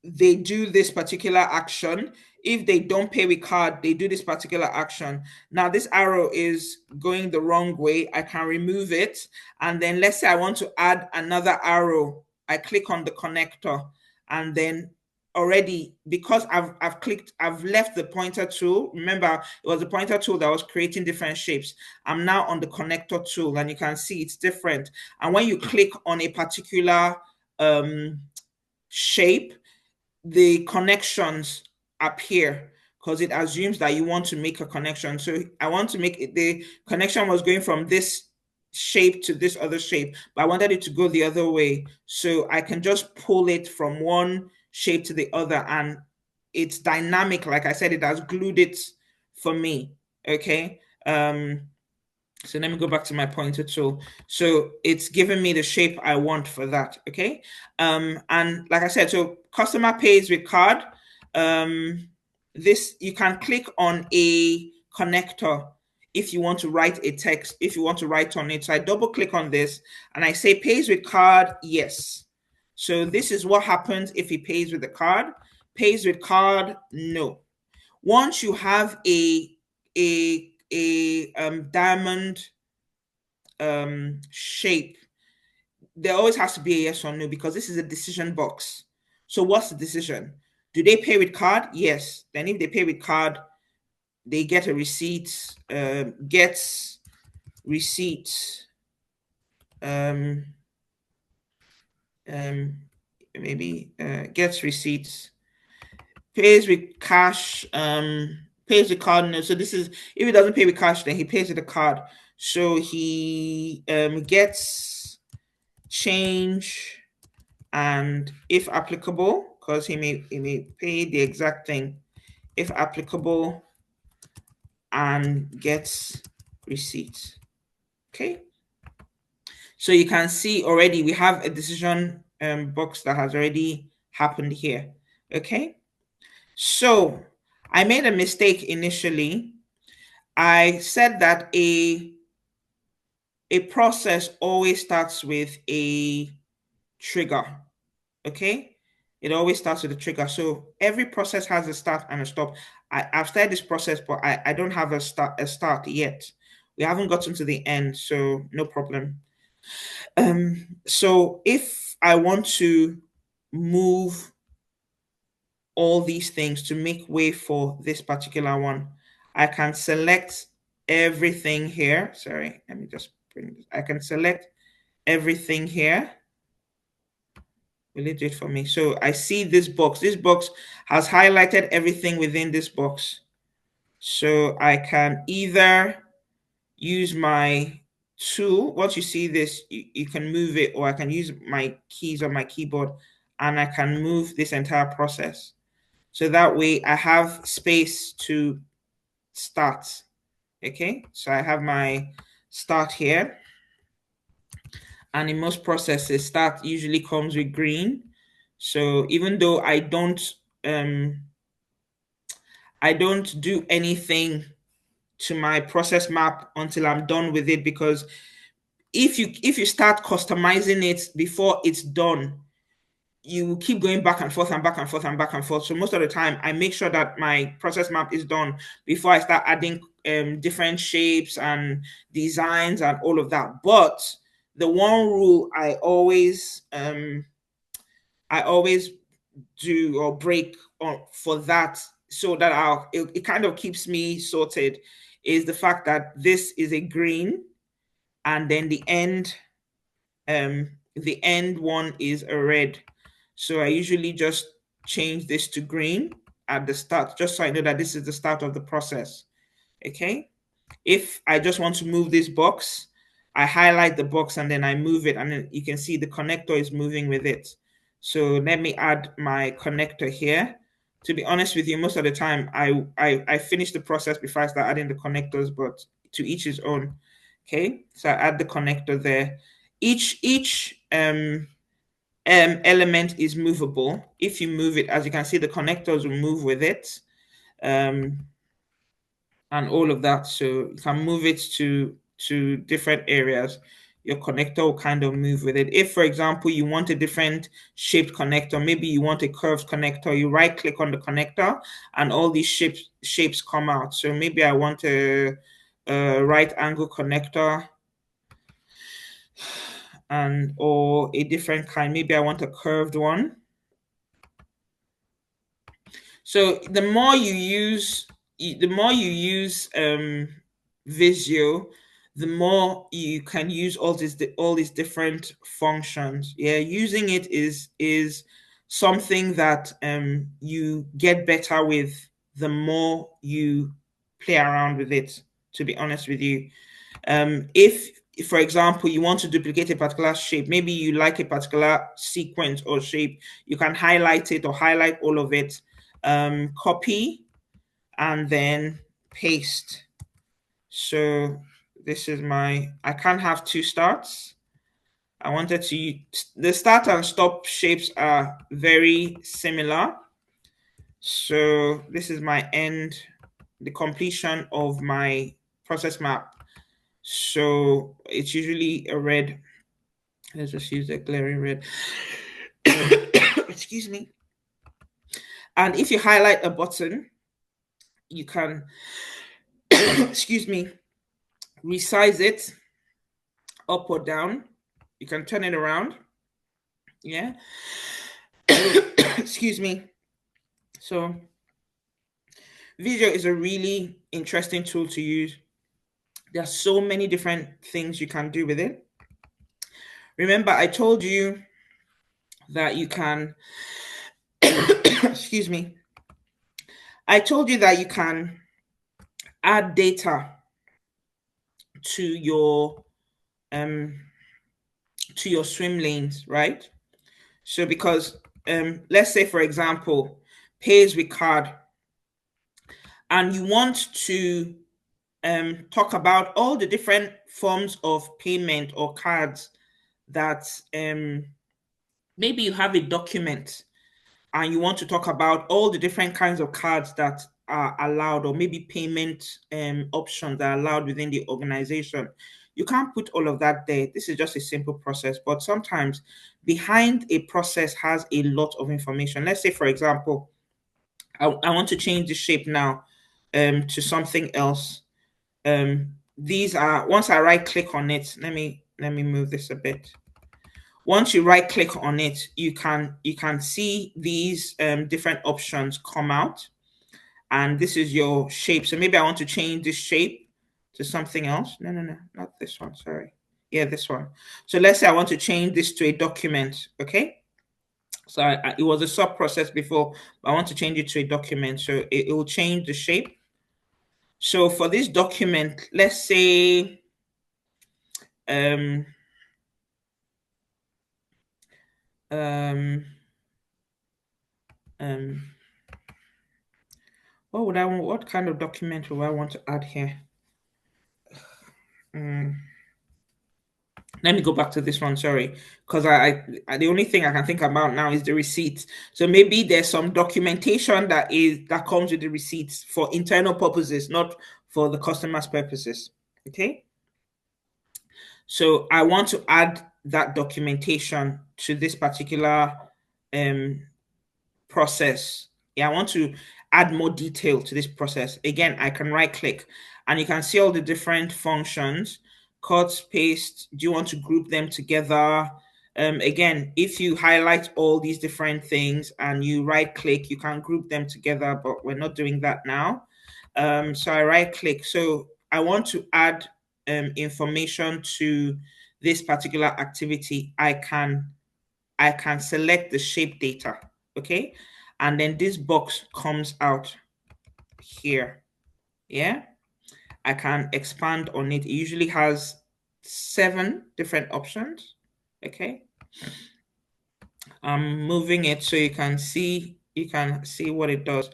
they do this particular action. If they don't pay with card, they do this particular action. Now this arrow is going the wrong way. I can remove it. And then let's say I want to add another arrow. I click on the connector, and then already, because I've left the pointer tool. Remember, it was the pointer tool that was creating different shapes. I'm now on the connector tool, and you can see it's different. And when you click on a particular shape, the connections appear, because it assumes that you want to make a connection. So I want to make it, the connection was going from this shape to this other shape, but I wanted it to go the other way. So I can just pull it from one shape to the other, and it's dynamic. Like I said, it has glued it for me. Okay. So let me go back to my pointer tool. So it's giving me the shape I want for that. Okay. And like I said, so customer pays with card. This, you can click on a connector if you want to write a text, if you want to write on it. So I double click on this and I say pays with card, yes. So this is what happens if he pays with the card. Pays with card, no. Once you have a diamond shape, there always has to be a yes or no, because this is a decision box. So what's the decision? Do they pay with card? Yes. Then if they pay with card, they get a receipt, gets receipt, maybe gets receipts, pays with cash, pays with card. No, so this is, if he doesn't pay with cash, then he pays with a card. So he gets change, and if applicable, because he may pay the exact thing, if applicable, and gets receipt. Okay. So you can see already we have a decision box that has already happened here. Okay. So I made a mistake initially. I said that a process always starts with a trigger. Okay. It always starts with a trigger. So every process has a start and a stop. I've started this process, but I don't have a start yet. We haven't gotten to the end, so no problem. So if I want to move all these things to make way for this particular one, I can select everything here. Sorry, let me just bring this. I can select everything here. Will it do it for me? So I see this box. This box has highlighted everything within this box. So I can either use my tool. Once you see this, you can move it, or I can use my keys on my keyboard and I can move this entire process. So that way I have space to start. Okay, so I have my start here. And in most processes, start usually comes with green. So even though I don't do anything to my process map until I'm done with it, because if you start customizing it before it's done, you will keep going back and forth and back and forth and back and forth. So most of the time, I make sure that my process map is done before I start adding different shapes and designs and all of that. But the one rule I always do or break on for that, so that it kind of keeps me sorted, is the fact that this is a green, and then the end one is a red. So I usually just change this to green at the start, just so I know that this is the start of the process. Okay. If I just want to move this box, I highlight the box and then I move it, and then you can see the connector is moving with it. So let me add my connector here. To be honest with you, most of the time I finish the process before I start adding the connectors, but to each his own. Okay, so I add the connector there. Each element is movable. If you move it, as you can see, the connectors will move with it, and all of that. So you can move it to different areas. Your connector will kind of move with it. If, for example, you want a different shaped connector, maybe you want a curved connector, you right click on the connector and all these shapes come out. So maybe I want a right angle connector, or a different kind. Maybe I want a curved one. So the more you use Visio, the more you can use all these different functions. Yeah, using it is something that you get better with the more you play around with it, to be honest with you. If, for example, you want to duplicate a particular shape, maybe you like a particular sequence or shape, you can highlight it or highlight all of it, copy, and then paste. So this is I can't have two starts. I wanted to, the start and stop shapes are very similar. So this is my end, the completion of my process map. So it's usually a red. Let's just use a glaring red. Excuse me. And if you highlight a button, you can, excuse me, resize it up or down. You can turn it around. Yeah. Excuse me. So Visio is a really interesting tool to use. There are so many different things you can do with it. Remember, I told you that you can, excuse me, I told you that you can add data to your um swim lanes, right? So because let's say for example, pays with card, and you want to talk about all the different forms of payment or cards that maybe you have a document and you want to talk about all the different kinds of cards that are allowed, or maybe payment options that are allowed within the organization. You can't put all of that there. This is just a simple process, but sometimes behind a process has a lot of information. Let's say, for example, I want to change the shape now to something else. These are, once I right click on it, let me move this a bit. Once you right click on it, you can see these different options come out, and this is your shape. So maybe I want to change this shape to something else. No, not this one, sorry. Yeah, this one. So let's say I want to change this to a document. Okay, so it was a sub process before, but I want to change it to a document, so it will change the shape. So for this document, let's say um um um what kind of document will I want to add here? Let me go back to this one, sorry, because I the only thing I can think about now is the receipts. So maybe there's some documentation that comes with the receipts for internal purposes, not for the customer's purposes. Okay, so I want to add that documentation to this particular process. Yeah, I want to add more detail to this process. Again, I can right click and you can see all the different functions. Cut, paste. Do you want to group them together? Again, if you highlight all these different things and you right click, you can group them together, but we're not doing that now. So I right click. So I want to add information to this particular activity. I can select the shape data. Okay, and then this box comes out here. Yeah, I can expand on it. It usually has 7 different options. Okay, I'm moving it so you can see what it does.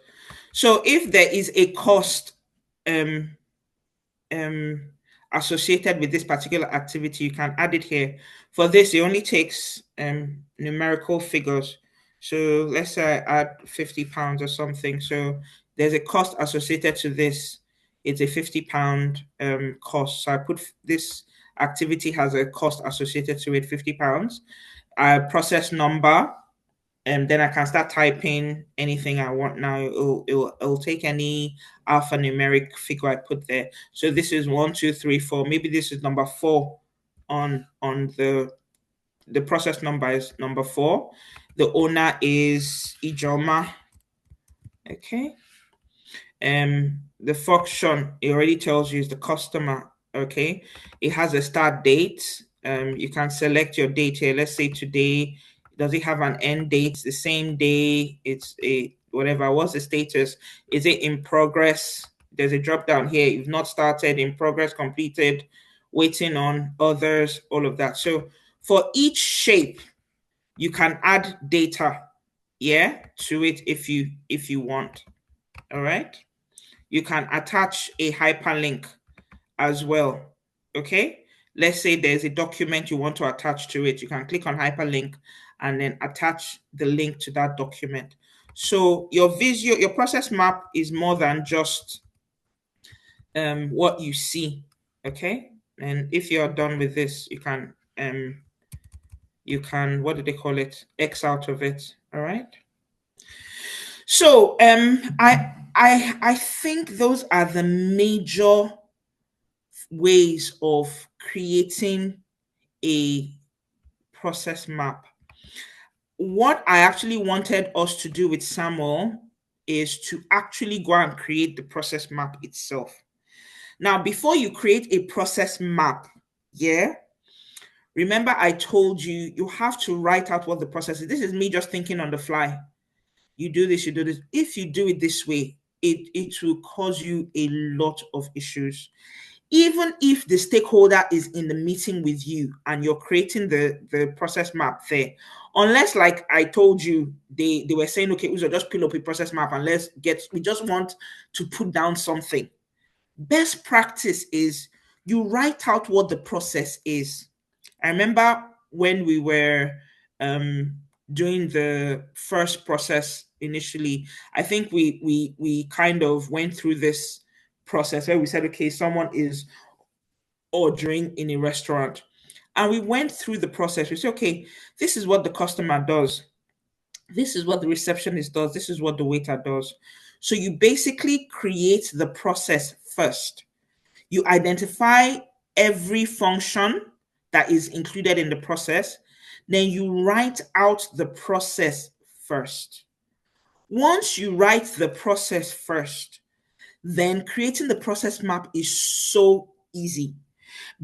So if there is a cost associated with this particular activity, you can add it here. For this, it only takes numerical figures. So let's say I add £50 or something. So there's a cost associated to this. It's a £50 cost. So I put this activity has a cost associated to it, £50. Process number, and then I can start typing anything I want now. It'll take any alphanumeric figure I put there. So this is 1, 2, 3, 4. Maybe this is number 4 on the process number is number 4. The owner is 𝐂𝐎𝐍𝐍𝐄𝐂𝐓. Okay. The function, it already tells you is the customer. Okay. It has a start date. You can select your date here. Let's say today. Does it have an end date? The same day? It's a whatever. What's the status? Is it in progress? There's a drop down here. You've not started, in progress, completed, waiting on, others, all of that. So for each shape, you can add data, yeah, to it if you want. All right. You can attach a hyperlink as well. Okay. Let's say there's a document you want to attach to it. You can click on hyperlink and then attach the link to that document. So your process map is more than just what you see. Okay. And if you're done with this, you can what do they call it? X out of it. All right. So I think those are the major ways of creating a process map. What I actually wanted us to do with Samuel is to actually go and create the process map itself. Now, before you create a process map, yeah, remember I told you, you have to write out what the process is. This is me just thinking on the fly. You do this, you do this. If you do it this way, it will cause you a lot of issues. Even if the stakeholder is in the meeting with you and you're creating the process map there, unless, like I told you, they were saying, okay, Uzo, just pull up a process map and we just want to put down something. Best practice is you write out what the process is. I remember when we were doing the first process initially, I think we kind of went through this process where we said, okay, someone is ordering in a restaurant, and we went through the process. We said, okay, this is what the customer does, this is what the receptionist does, this is what the waiter does. So you basically create the process first. You identify every function that is included in the process, then you write out the process first. Once you write the process first, then creating the process map is so easy,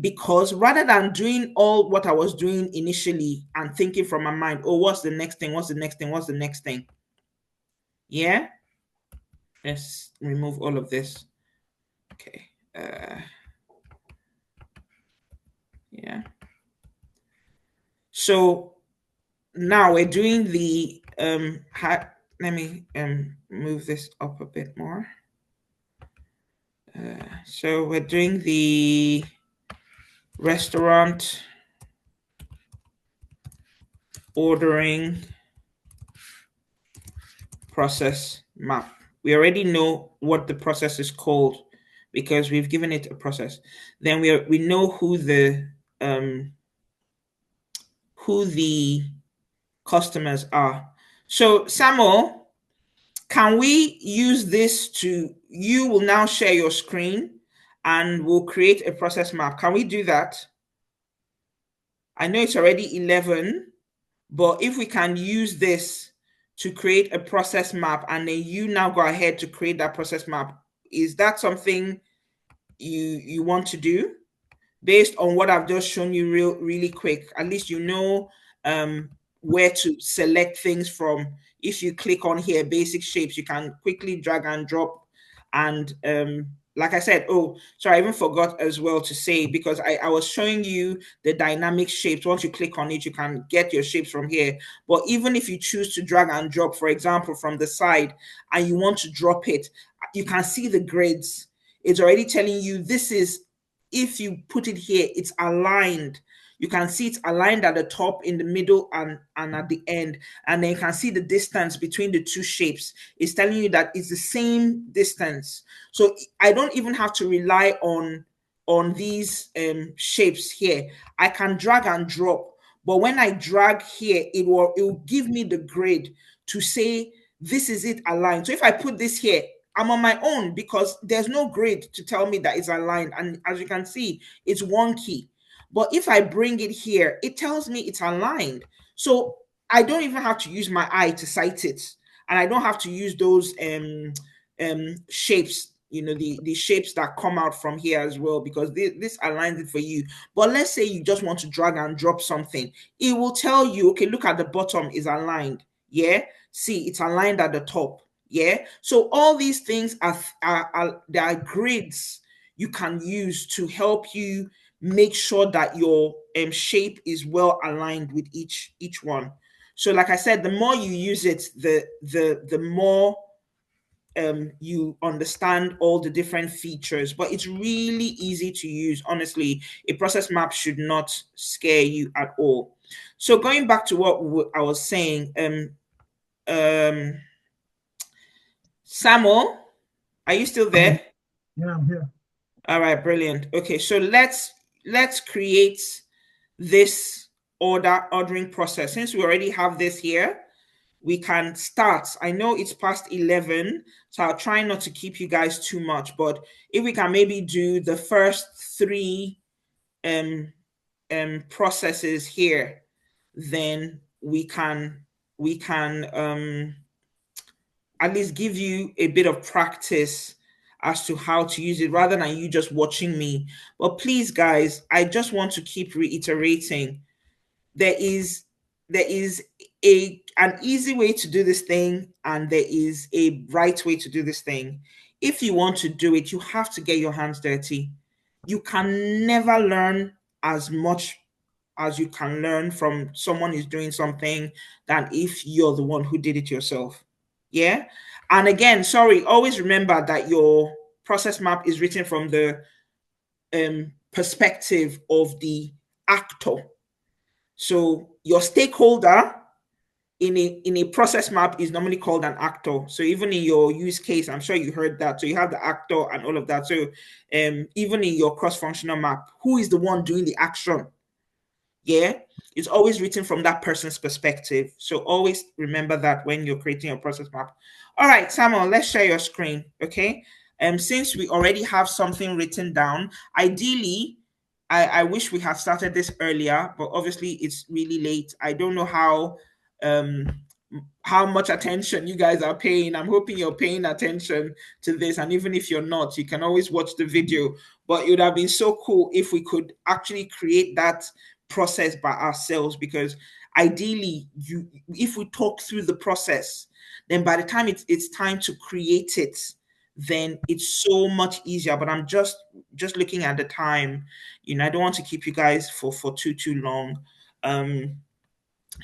because rather than doing all what I was doing initially and thinking from my mind, oh, what's the next thing? What's the next thing? What's the next thing? Yeah. Let's remove all of this. Okay. Yeah. So now we're doing the let me move this up a bit more. So we're doing the restaurant ordering process map. We already know what the process is called because we've given it a process. Then we know who the customers are. So Samuel, can we use this to, you will now share your screen and we'll create a process map. Can we do that? I know it's already 11, but if we can use this to create a process map and then you now go ahead to create that process map, is that something you want to do? Based on what I've just shown you really quick, at least you know where to select things from. If you click on here, basic shapes, you can quickly drag and drop. And like I said, oh, sorry, I even forgot as well to say, because I was showing you the dynamic shapes. Once you click on it, you can get your shapes from here. But even if you choose to drag and drop, for example, from the side, and you want to drop it, you can see the grids. It's already telling you this is, if you put it here, it's aligned. You can see it's aligned at the top, in the middle, and at the end. And then you can see the distance between the two shapes. It's telling you that it's the same distance. So I don't even have to rely on these shapes here. I can drag and drop. But when I drag here, it will give me the grid to say this is it aligned. So if I put this here, I'm on my own because there's no grid to tell me that it's aligned. And as you can see, it's wonky. But if I bring it here, it tells me it's aligned. So I don't even have to use my eye to sight it. And I don't have to use those shapes, you know, the shapes that come out from here as well, because this aligns it for you. But let's say you just want to drag and drop something. It will tell you, okay, look at the bottom is aligned. Yeah, see, it's aligned at the top. Yeah, so all these things there are grids you can use to help you make sure that your shape is well aligned with each one. So like I said, the more you use it, the more you understand all the different features. But it's really easy to use. Honestly, a process map should not scare you at all. So going back to what I was saying, Samuel, are you still there? Yeah, I'm here. All right, brilliant. Okay, so let's create this ordering process. Since we already have this here, we can start. I know it's past 11, so I'll try not to keep you guys too much, but if we can maybe do the first 3 processes here, then we can at least give you a bit of practice as to how to use it rather than you just watching me. But please, guys, I just want to keep reiterating there is an easy way to do this thing and there is a right way to do this thing. If you want to do it, you have to get your hands dirty. You can never learn as much as you can learn from someone who's doing something than if you're the one who did it yourself. Yeah. And again, sorry, always remember that your process map is written from the perspective of the actor. So your stakeholder in a process map is normally called an actor. So even in your use case, I'm sure you heard that. So you have the actor and all of that. So even in your cross-functional map, who is the one doing the action? Yeah, it's always written from that person's perspective. So always remember that when you're creating your process map. All right, Samuel, let's share your screen. Okay. Since we already have something written down, ideally, I wish we had started this earlier, but obviously it's really late. I don't know um how much attention you guys are paying. I'm hoping you're paying attention to this. And even if you're not, you can always watch the video. But it would have been so cool if we could actually create that process by ourselves, because ideally if we talk through the process, then by the time it's time to create it, then it's so much easier. But I'm just looking at the time, I don't want to keep you guys for too long.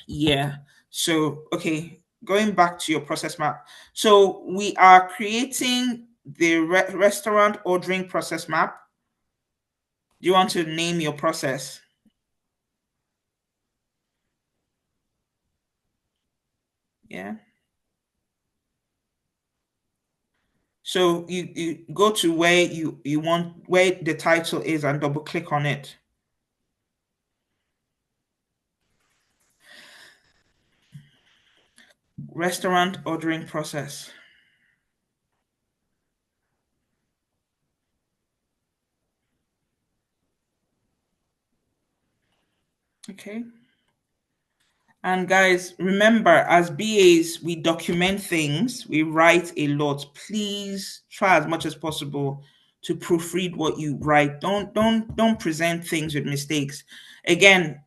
Yeah. So okay, going back to your process map. So we are creating the restaurant ordering process map. Do you want to name your process? Yeah. So you go to where you want, where the title is, and double click on it. Restaurant ordering process. Okay. And guys, remember, as BAs, we document things, we write a lot. Please try as much as possible to proofread what you write. Don't present things with mistakes. Again,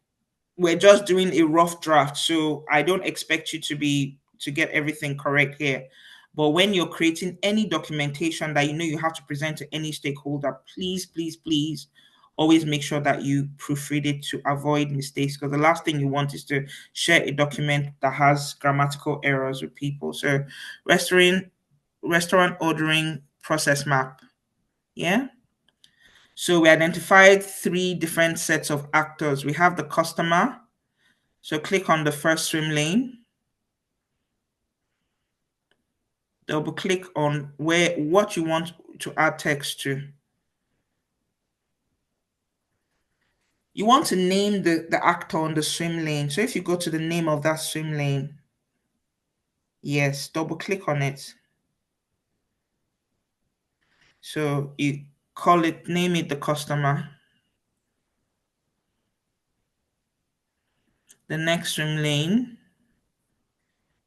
we're just doing a rough draft, so I don't expect you to get everything correct here. But when you're creating any documentation that you have to present to any stakeholder, please, please, please always make sure that you proofread it to avoid mistakes, because the last thing you want is to share a document that has grammatical errors with people. So restaurant ordering process map. Yeah. So we identified 3 different sets of actors. We have the customer. So click on the first swim lane. Double click on what you want to add text to. You want to name the actor on the swim lane. So if you go to the name of that swim lane, yes, double click on it. So you name it the customer. The next swim lane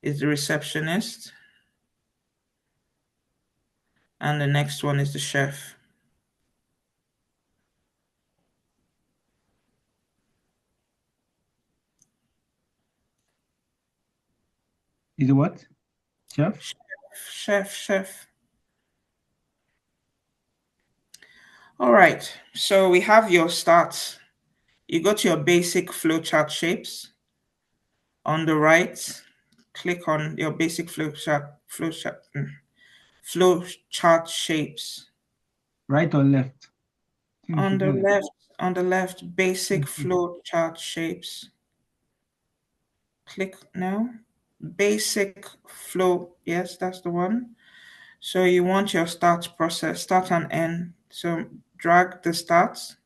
is the receptionist. And the next one is the chef. Is it what? Chef? Chef. All right, so we have your stats. You go to your basic flowchart shapes. On the right, click on your basic flowchart shapes. Right or left? On the left, basic flowchart shapes. Click now. Basic flow, yes, that's the one. So you want your start and end. So drag the starts.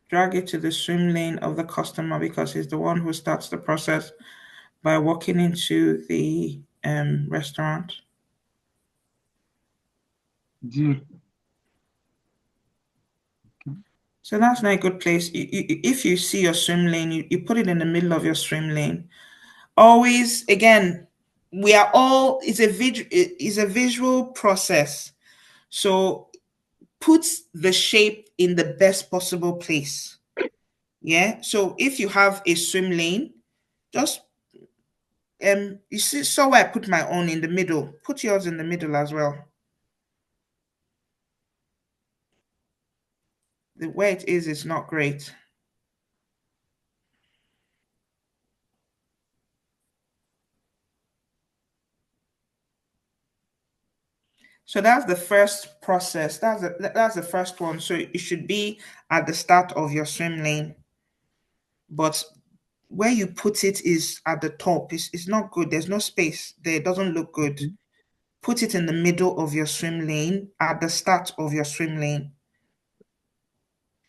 Drag it to the swim lane of the customer, because he's the one who starts the process by walking into the restaurant. Okay. So that's not a good place. If you see your swim lane, you put it in the middle of your swim lane. Always, again, we are all, it's a visual process. So put the shape in the best possible place. Yeah. So if you have a swim lane, just you see, so where I put my own in the middle. Put yours in the middle as well. The way it is not great. So that's the first process. That's the first one. So it should be at the start of your swim lane. But where you put it is at the top. It's not good. There's no space there. It doesn't look good. Okay. Put it in the middle of your swim lane, at the start of your swim lane.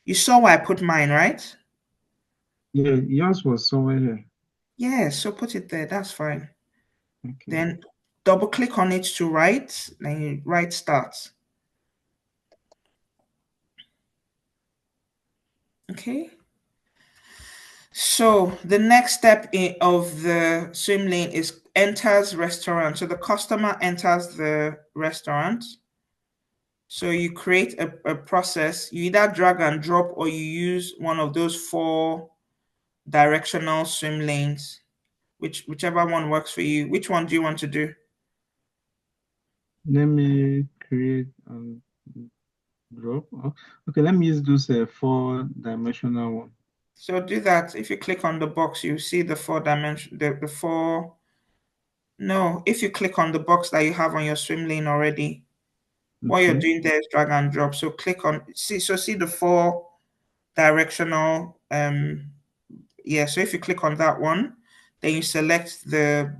You saw where I put mine, right? Yeah, yours was somewhere here. Yeah, so put it there. That's fine. Okay. Then double click on it to write. Then you write start. Okay. So the next step of the swim lane is enters restaurant. So the customer enters the restaurant. So you create a process. You either drag and drop or you use one of those 4 directional swim lanes, whichever one works for you. Which one do you want to do? Let me create and drop. Okay, let me use this 4-dimensional one. So do that. If you click on the box, you see the 4 dimension, the 4. No, if you click on the box that you have on your swim lane already, what you're Okay. doing there is drag and drop. So click on, see the 4 directional, yeah. So if you click on that one, then you select the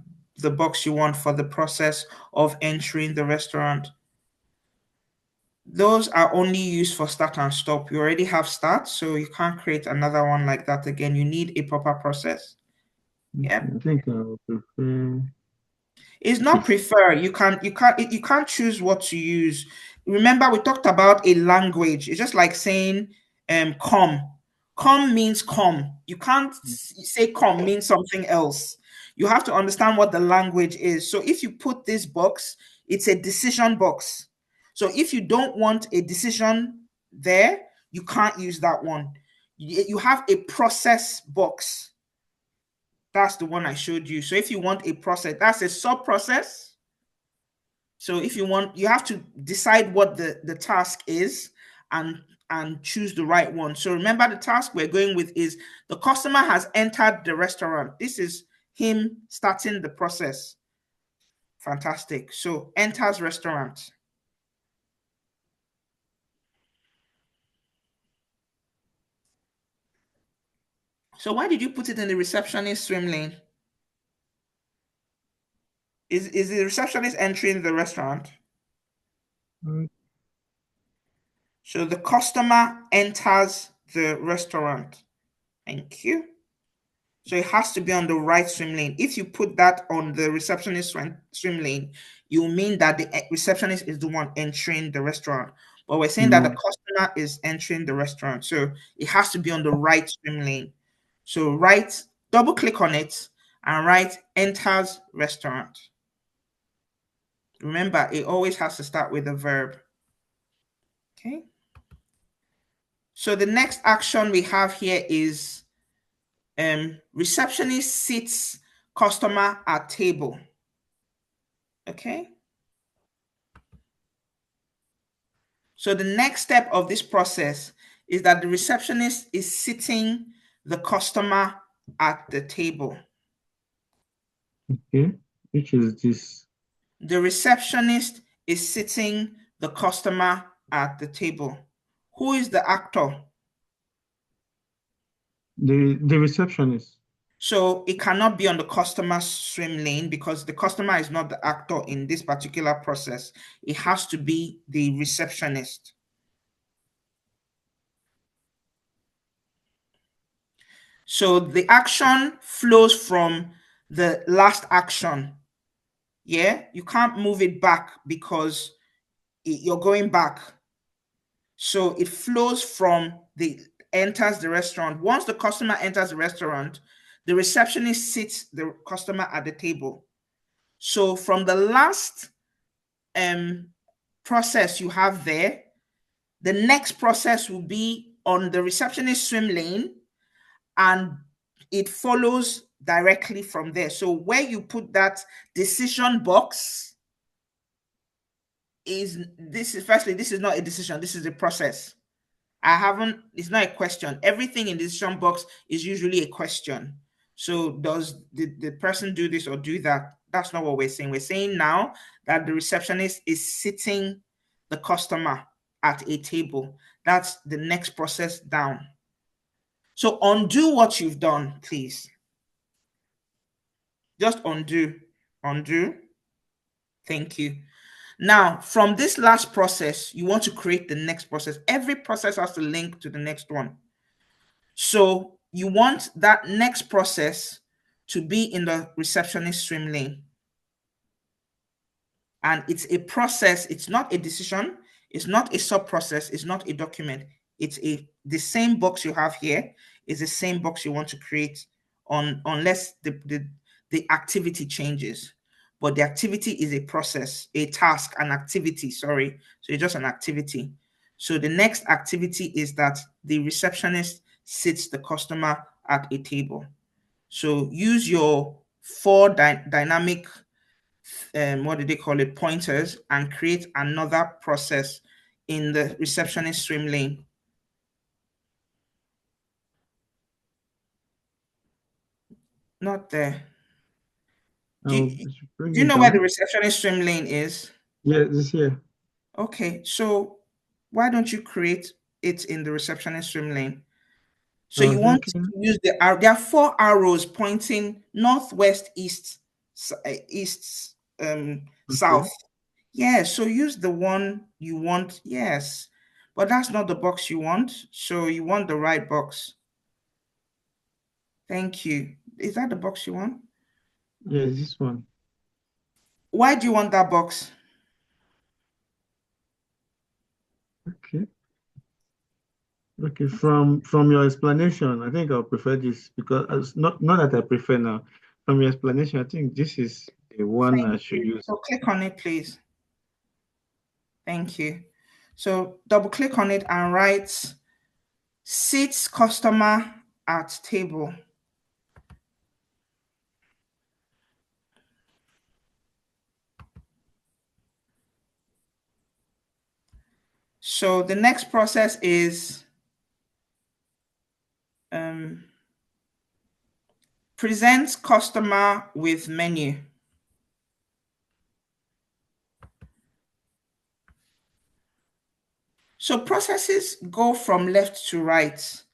box you want for the process of entering the restaurant. Those are only used for start and stop. You already have start, so you can't create another one like that again. You need a proper process. Yeah. I think I would prefer. It's not prefer. You can't choose what to use. Remember, we talked about a language. It's just like saying come. Come means come. You can't say come means something else. You have to understand what the language is. So if you put this box, it's a decision box. So if you don't want a decision there, you can't use that one. You have a process box. That's the one I showed you. So if you want a process, that's a sub process. So if you want, you have to decide what the task is and choose the right one. So remember, the task we're going with is the customer has entered the restaurant. This is him starting the process. Fantastic. So enters restaurant. So why did you put it in the receptionist swim lane? Is the receptionist entering the restaurant? Uh, So the customer enters the restaurant. Thank you. So it has to be on the right swim lane. If you put that on the receptionist swim lane, you mean that the receptionist is the one entering the restaurant. But we're saying that the no. customer is entering the restaurant. So it has to be on the right swim lane. So right, double click on it and write enters restaurant. Remember, it always has to start with a verb. Okay. So the next action we have here is receptionist sits customer at table. Okay. So the next step of this process is that the receptionist is sitting the customer at the table. Okay, which is this? The receptionist is sitting the customer at the table. Who is the actor? The receptionist. So it cannot be on the customer swim lane because the customer is not the actor in this particular process. It has to be the receptionist. So the action flows from the last action. Yeah, you can't move it back because you're going back. So it flows from enters the restaurant. Once the customer enters the restaurant, the receptionist sits the customer at the table. So from the last process you have there, the next process will be on the receptionist swim lane, and it follows directly from there. So where you put that decision box this is not a decision, this is a process. It's not a question. Everything in the decision box is usually a question. So does the person do this or do that? That's not what we're saying. We're saying now that the receptionist is sitting the customer at a table. That's the next process down. So undo what you've done, please. Just undo. Undo. Thank you. Now, from this last process, you want to create the next process. Every process has to link to the next one. So you want that next process to be in the receptionist swim lane. And it's a process, it's not a decision, it's not a sub-process, it's not a document. It's the same box you have here is the same box you want to create unless the activity changes. But the activity is a process, a task, an activity, sorry. So it's just an activity. So the next activity is that the receptionist sits the customer at a table. So use your 4 dynamic, what do they call it, pointers, and create another process in the receptionist swim lane. Not there. Do you know where the receptionist swim lane is? Yeah, this here. Okay, so why don't you create it in the receptionist swim lane? So you want to use there are 4 arrows pointing northwest, east, south. Yeah, so use the one you want. Yes, but that's not the box you want. So you want the right box. Thank you. Is that the box you want? Yeah, this one. Why do you want that box? Okay. Okay, from your explanation, I think I'll prefer this because not that I prefer now. From your explanation, I think this is the one I should use. So click on it, please. Thank you. So double click on it and write sits customer at table. So the next process is presents customer with menu. So processes go from left to right.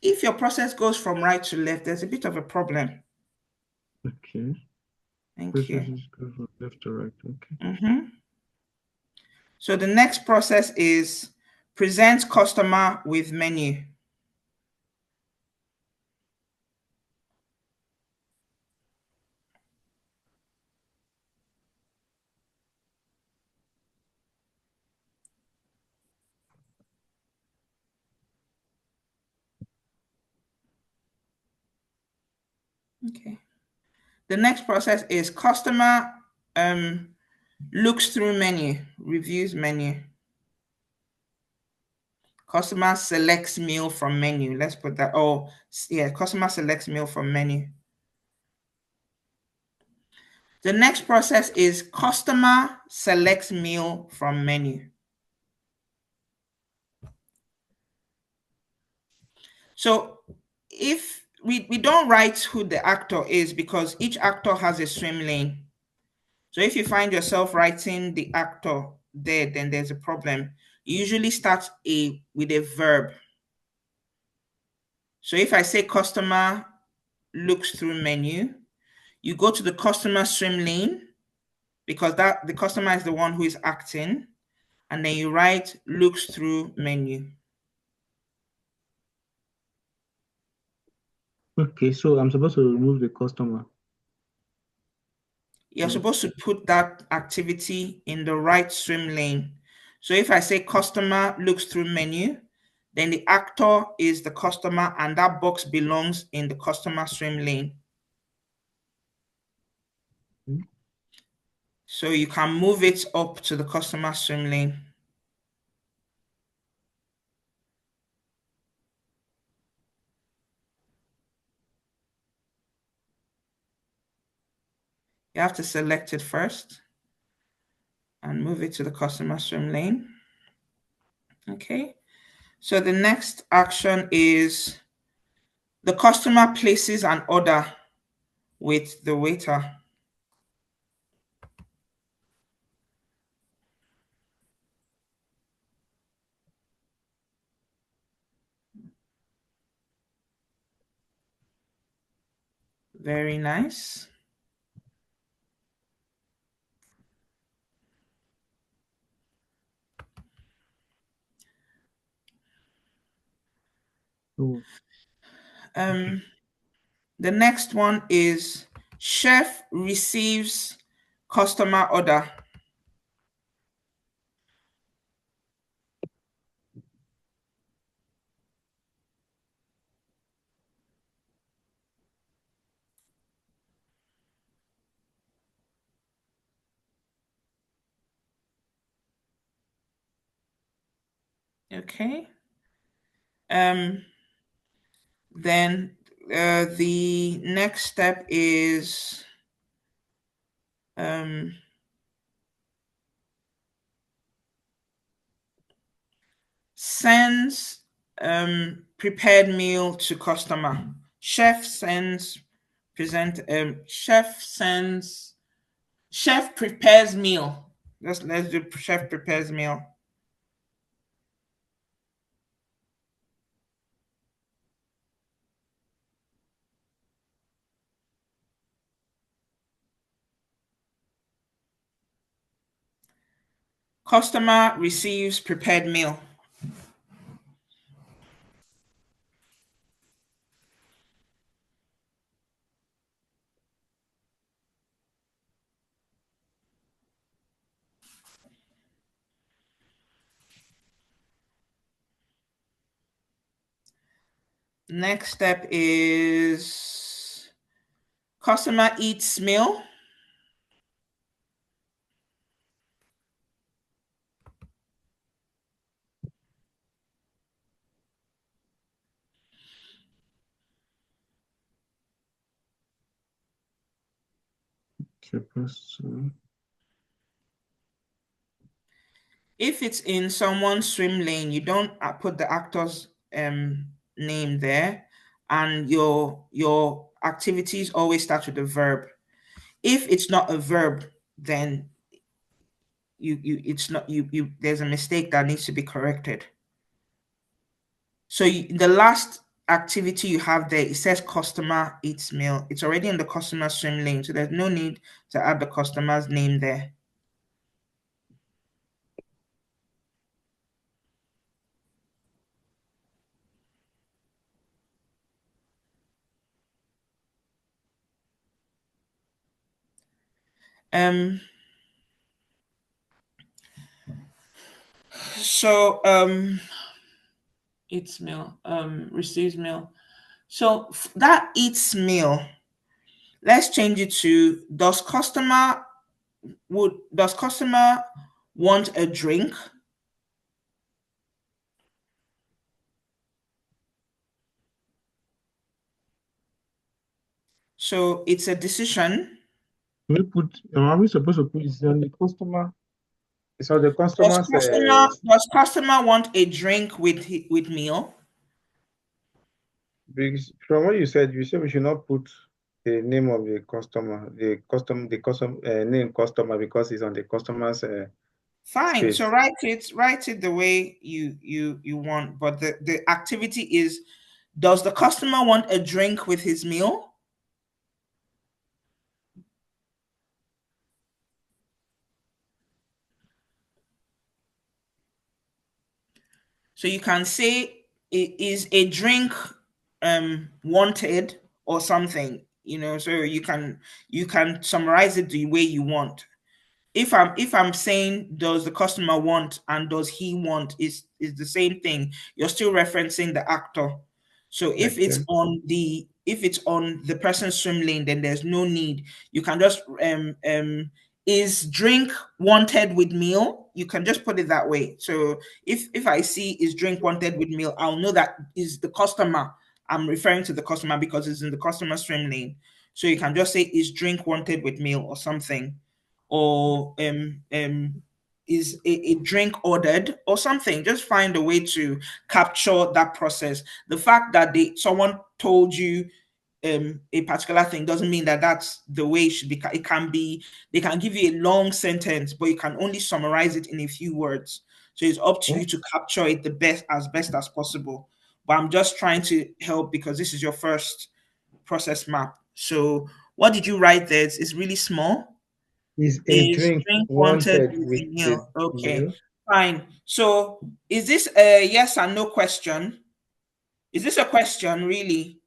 If your process goes from right to left, there's a bit of a problem. Okay. Thank processes you. go from left to right. Okay. So the next process is present customer with menu. Okay. The next process is customer looks through menu, reviews menu. Customer selects meal from menu. Let's put that. Oh, yeah, customer selects meal from menu. The next process is customer selects meal from menu. So if we don't write who the actor is because each actor has a swim lane. So if you find yourself writing the actor there, then there's a problem. You usually start with a verb. So if I say customer looks through menu, you go to the customer swim lane because the customer is the one who is acting, and then you write looks through menu. Okay, so I'm supposed to remove the customer. You're supposed to put that activity in the right swim lane. So if I say customer looks through menu, then the actor is the customer, and that box belongs in the customer swim lane. So you can move it up to the customer swim lane. You have to select it first and move it to the customer swim lane. Okay. So the next action is the customer places an order with the waiter. Very nice. The next one is chef receives customer order. Okay. Then the next step is sends prepared meal to customer. Chef prepares meal. Let's do chef prepares meal. Customer receives prepared meal. Next step is customer eats meal. If it's in someone's swim lane, you don't put the actor's name there, and your activities always start with a verb. If it's not a verb, then there's a mistake that needs to be corrected. So the last activity you have there, it says customer eats meal. It's already in the customer swim lane, so there's no need to add the customer's name there. So eats meal, receives meal. So that eats meal, let's change it to does customer want a drink? So it's a decision. Are we supposed to put it on the customer? So the customer's does customer want a drink with meal? Because from what you said we should not put the name of the customer, name customer, because it's on the customer's fine space. So write it the way you want, but the activity is, does the customer want a drink with his meal? So you can say, is a drink wanted or something, so you can summarize it the way you want. if I'm saying does the customer want and does he want is the same thing. You're still referencing the actor. So Okay. if it's on the person's swim lane, then there's no need. You can just is drink wanted with meal? You can just put it that way. So if I see is drink wanted with meal, I'll know that is the customer. I'm referring to the customer because it's in the customer swim lane. So you can just say is drink wanted with meal or something, or is a drink ordered or something. Just find a way to capture that process. The fact that someone told you a particular thing doesn't mean that that's the way it should be. It can be, they can give you a long sentence, but you can only summarize it in a few words. So it's up to you to capture it the best as possible. But I'm just trying to help because this is your first process map. So what did you write there? It's really small. Is a Is drink drink wanted wanted with with a the meal? Okay, meal? fine. So is this a yes and no question? Is this a question really?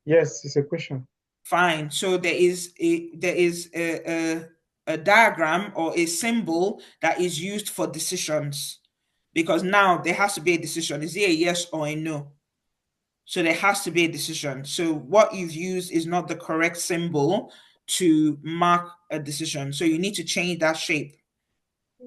Yes, it's a question. Fine. So there is a diagram or a symbol that is used for decisions, because now there has to be a decision. Is it a yes or a no? So there has to be a decision. So what you've used is not the correct symbol to mark a decision. So you need to change that shape.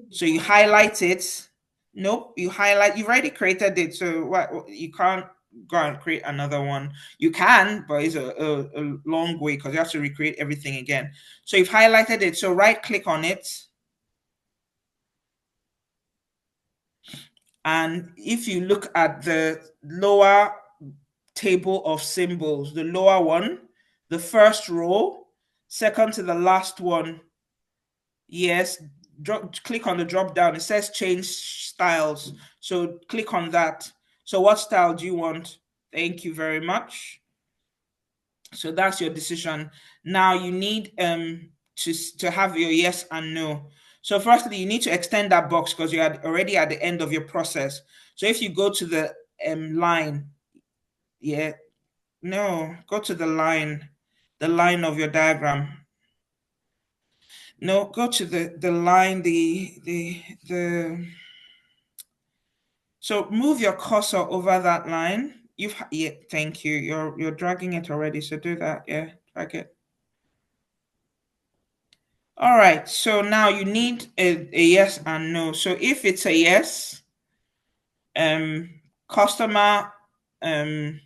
So you highlight it. Nope, you highlight. You've already created it, so what you can't go and create another one. You can, but it's a long way because you have to recreate everything again. So you've highlighted it. So right click on it, and if you look at the lower table of symbols, the lower one, the first row, second to the last one, yes, click on the drop down. It says change styles. So click on that. So what style do you want? Thank you very much. So that's your decision. Now you need to have your yes and no. So firstly, you need to extend that box because you're already at the end of your process. So if you go to the line, yeah, no, go to the line of your diagram. No, go to the line, the so move your cursor over that line. Yeah, thank you. You're dragging it already, so do that. Yeah, drag it. All right, so now you need a yes and no. So if it's a yes, um customer um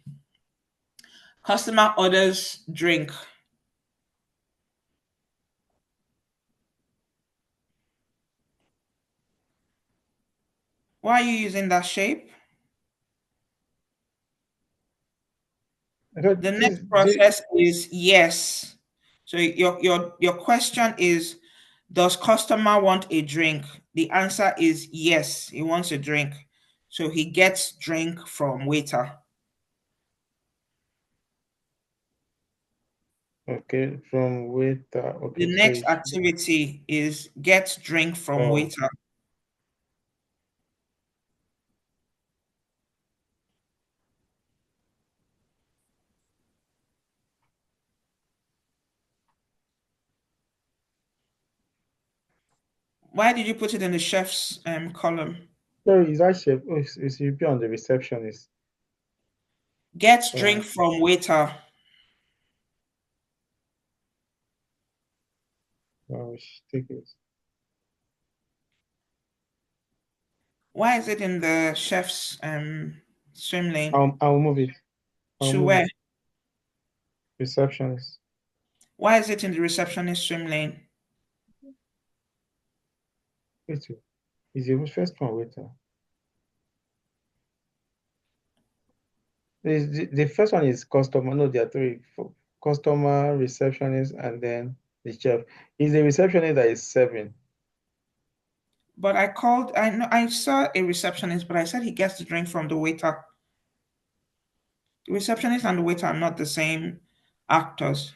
customer orders drink. Why are you using that shape? I thought The this next process is yes. So your question is, does customer want a drink? The answer is yes, he wants a drink. So he gets drink from waiter. okay from waiter. The Okay, so next it's activity is get drink from oh waiter. Why did you put it in the chef's column? sorry, is that chef? Oh, it's should be on the receptionist. Get Uh, drink from waiter. take it. Why is it in the chef's swim lane? I'll move it. I'll To move where? it. Receptionist. Why is it in the receptionist swim lane? Wait, is the first one waiter? The first one is customer. No, there are three: customer, receptionist, and then the chef. Is the receptionist that is serving? But I called, I know I saw a receptionist, but I said he gets the drink from the waiter. The receptionist and the waiter are not the same actors.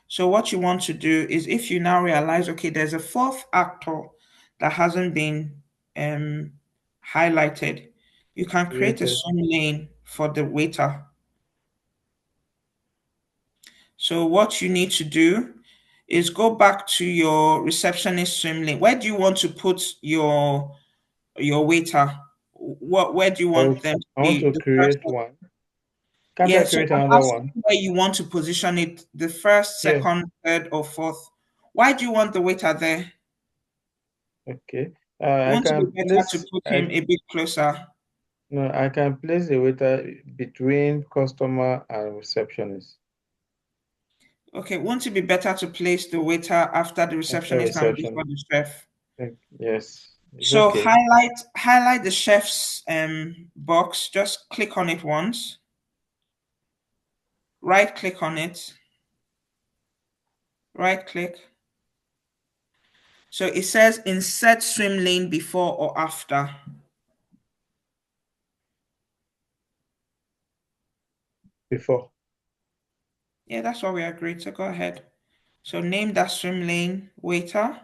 So what you want to do is, if you now realize, okay, there's a fourth actor that hasn't been um, highlighted, you can create a Created. swim lane for the waiter. So what you need to do is go back to your receptionist swim lane. Where do you want to put your waiter? Where do you want them to I want be? to The first create one. one. Can't Yeah, I so create I'm another asking one? you where you want to position it, the first, Yeah. second, third, or fourth. Why do you want the waiter there? Okay. You I want to be can better to place put him a bit closer. no, I can place the waiter between customer and receptionist. Okay, won't it be better to place the waiter after the After receptionist and reception. before the chef? Yes, it's So okay. highlight the chef's box. Just click on it once. Right click on it. Right click. So it says insert swim lane before or after. Before. Yeah, that's what we agreed. So go ahead. So name that swim lane waiter.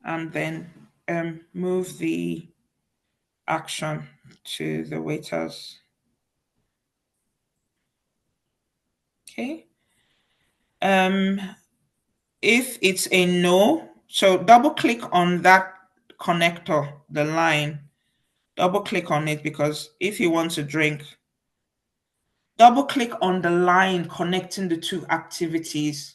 And then move the action to the waiters. Okay. If it's a no, so double click on that connector, the line. Double click on it because if you want to drink, double click on the line connecting the two activities.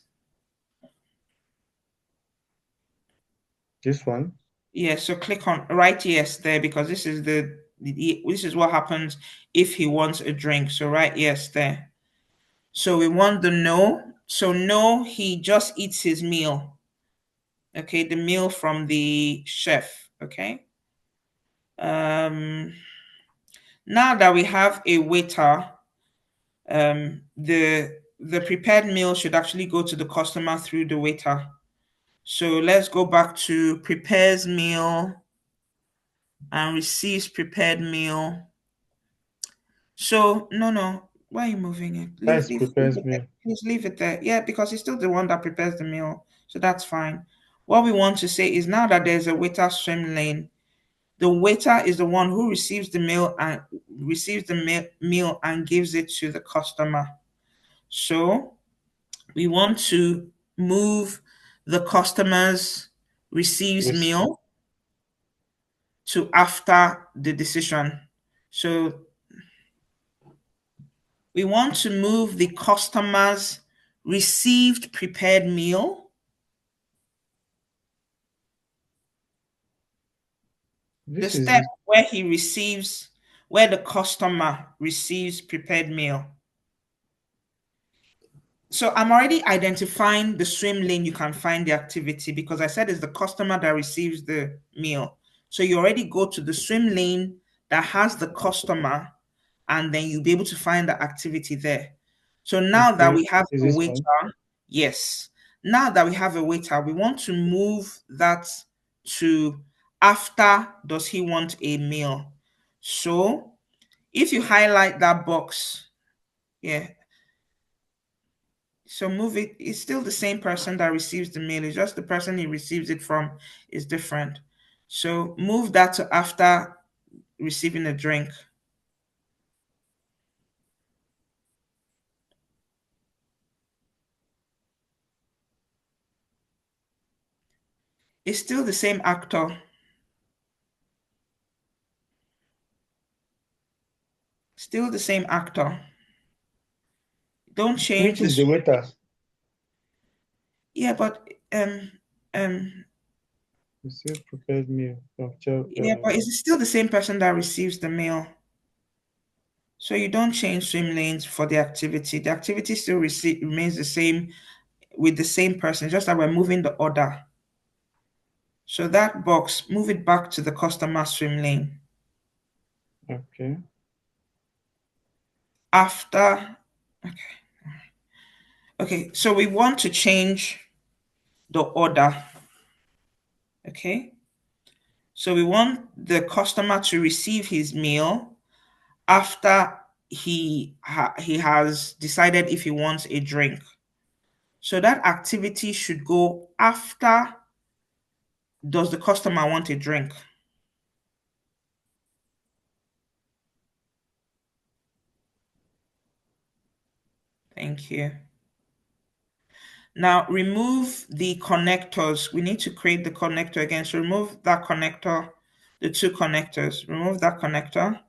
This one? Yeah, so click on write yes there because this is this is what happens if he wants a drink. So write yes there. So we want the no. So no, he just eats his meal. Okay, the meal from the chef. Okay. Now that we have a waiter, the prepared meal should actually go to the customer through the waiter. So let's go back to prepares meal and receives prepared meal. So no, why are you moving it? That's Leave prepares it there. me. Please leave it there. Yeah, because he's still the one that prepares the meal. So that's fine. What we want to say is now that there's a waiter swim lane, the waiter is the one who receives the meal and meal and gives it to the customer. So we want to move the customer's receives Yes. meal to after the decision. So we want to move the customer's received prepared meal the This is step it. where the customer receives prepared meal. So I'm already identifying the swim lane you can find the activity because I said it's the customer that receives the meal. So you already go to the swim lane that has the customer and then you'll be able to find the activity there. So now that Okay. we have Is a this waiter, one? yes. Now that we have a waiter, we want to move that to after does he want a meal? So if you highlight that box, yeah, so move it. It's still the same person that receives the mail. It's just the person he receives it from is different. So move that to after receiving a drink. It's still the same actor. Still the same actor. Don't change Which is the this. waiter? Yeah, but um Receive prepared meal from child. yeah, but it's still the same person that receives the mail. So you don't change swim lanes for the activity. The activity still remains the same with the same person, just that we're moving the order. So that box, move it back to the customer swim lane. Okay. After, okay, so we want to change the order. Okay, so we want the customer to receive his meal after he has decided if he wants a drink. So that activity should go after does the customer want a drink? Thank you. Now remove the connectors. We need to create the connector again. So remove that connector, the two connectors. Remove that connector.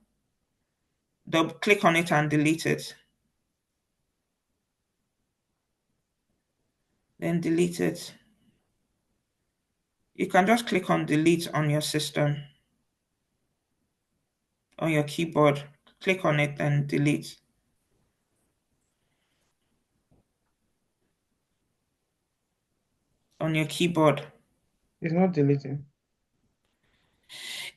Double click on it and delete it. Then delete it. You can just click on delete on your system, on your keyboard. Click on it and delete. On your keyboard. It's not deleting.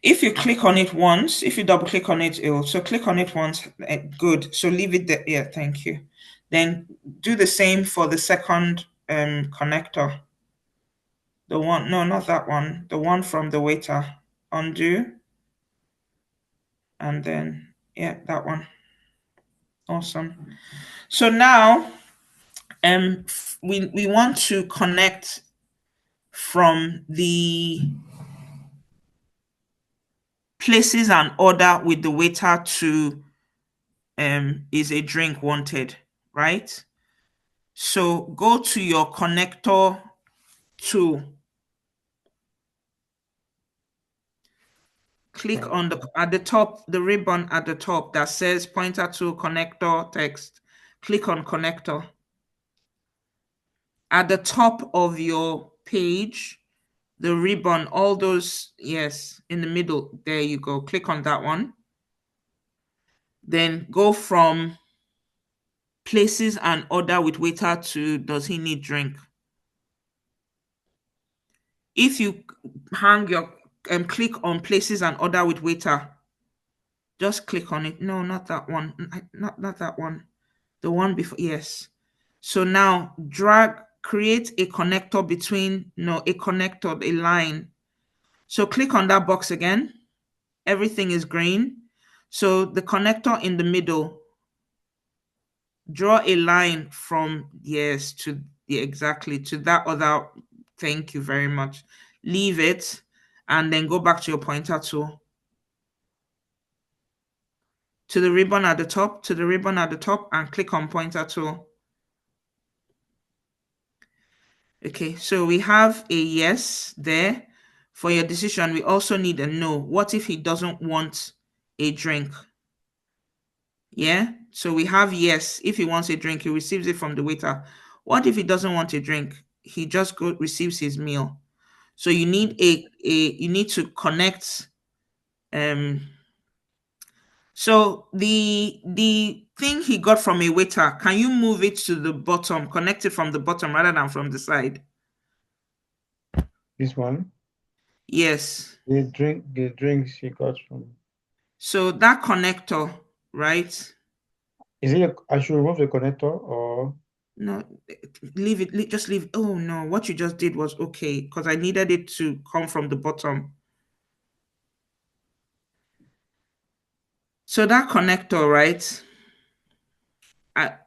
If you click on it once, if you double click on it, so click on it once, good. So leave it there. Yeah, thank you. Then do the same for the second connector. The one, no, not that one. The one from the waiter. Undo. And then, yeah, that one. Awesome. So now, we want to connect from the places an order with the waiter to is a drink wanted, right? So go to your connector tool. Click on at the top, the ribbon at the top that says pointer to connector text. Click on connector. At the top of your page, the ribbon, all those, yes, in the middle, there you go. Click on that one. Then go from places an order with waiter to does he need drink. If you hang your click on places an order with waiter, just click on it. No, not that one. Not that one. The one before. Yes. So now create a connector between, a line. So click on that box again. Everything is green. So the connector in the middle, draw a line from yes to exactly to that other. Thank you very much. Leave it and then go back to your pointer tool. To the ribbon at the top, and click on pointer tool. Okay, so we have a yes there. For your decision, we also need a no. What if he doesn't want a drink? Yeah, so we have yes. If he wants a drink, he receives it from the waiter. What if he doesn't want a drink? He just receives his meal. So you need you need to connect. So the thing he got from a waiter, can you move it to the bottom, connect it from the bottom rather than from the side? This one? Yes. The drinks he got from. So that connector, right? Is it I should remove the connector or? No, leave it. Just leave. Oh no, what you just did was okay because I needed it to come from the bottom. So that connector, right?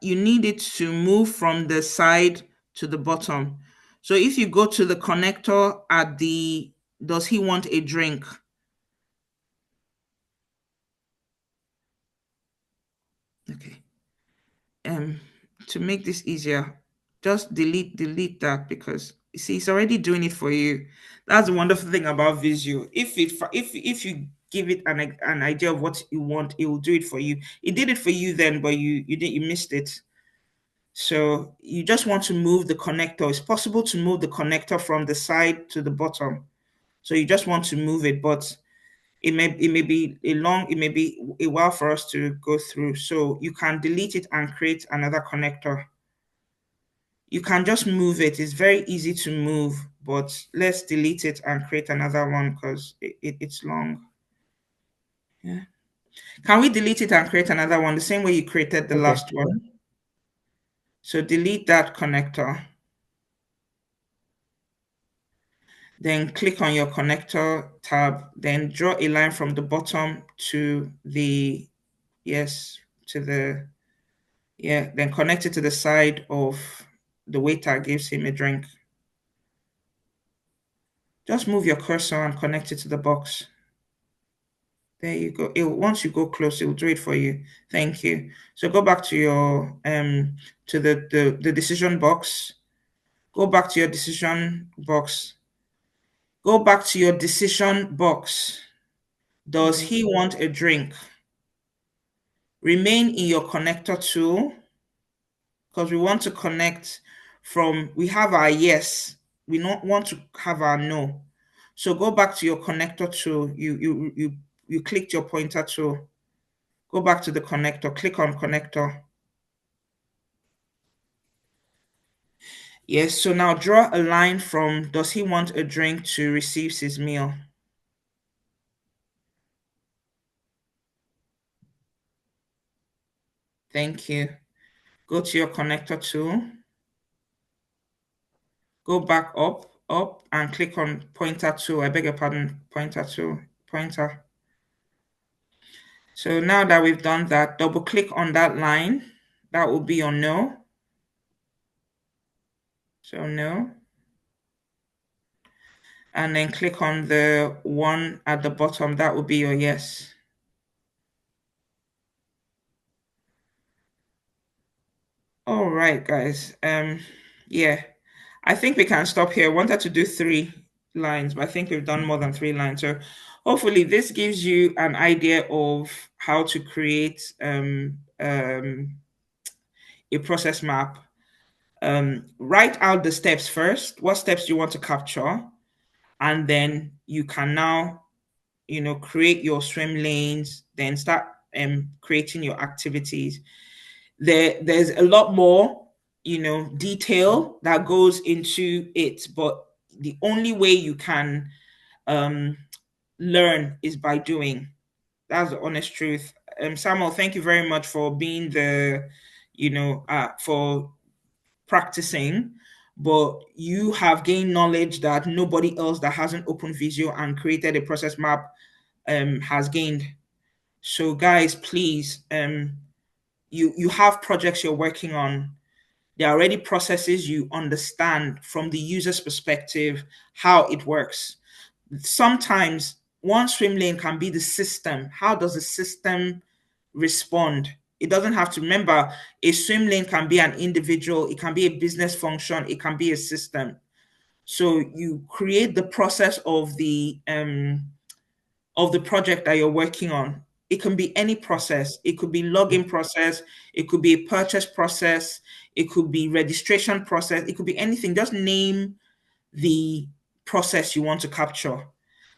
You need it to move from the side to the bottom. So if you go to the connector at the, does he want a drink? Okay. To make this easier, just delete that because you see it's already doing it for you. That's the wonderful thing about Visio. If you give it an idea of what you want, it will do it for you. It did it for you then, but you missed it. So you just want to move the connector. It's possible to move the connector from the side to the bottom. So you just want to move it, but it may be a while for us to go through. So you can delete it and create another connector. You can just move it. It's very easy to move, but let's delete it and create another one because it's long. Yeah. Can we delete it and create another one the same way you created the last one? So delete that connector. Then click on your connector tab, then draw a line from the bottom to the, then connect it to the side of the waiter gives him a drink. Just move your cursor and connect it to the box. There you go. Once you go close, it will do it for you. Thank you. So go back to your to the decision box. Go back to your decision box. Go back to your decision box. Does he want a drink? Remain in your connector tool because we want to connect from, we have our yes. We don't want to have our no. So go back to your connector tool. You clicked your pointer tool. Go back to the connector. Click on connector. Yes, so now draw a line from does he want a drink to receives his meal. Thank you. Go to your connector tool. Go back up, and click on pointer tool. I beg your pardon, pointer tool, pointer. So now that we've done that, double click on that line. That will be your no. So no. And then click on the one at the bottom. That will be your yes. All right, guys. Yeah, I think we can stop here. I wanted to do 3 lines, but I think we've done more than 3 lines. So hopefully this gives you an idea of how to create a process map. Write out the steps first. What steps do you want to capture? And then you can now, create your swim lanes, then start creating your activities. There's a lot more, detail that goes into it, but the only way you can learn is by doing. That's the honest truth. Samuel, thank you very much for being for practicing, but you have gained knowledge that nobody else that hasn't opened Visio and created a process map has gained. So guys, please, you have projects you're working on. There are already processes you understand from the user's perspective, how it works. Sometimes one swim lane can be the system. How does the system respond? It doesn't have to, remember, a swim lane can be an individual, it can be a business function, it can be a system. So you create the process of the project that you're working on. It can be any process. It could be login process, it could be a purchase process, it could be registration process, it could be anything. Just name the process you want to capture.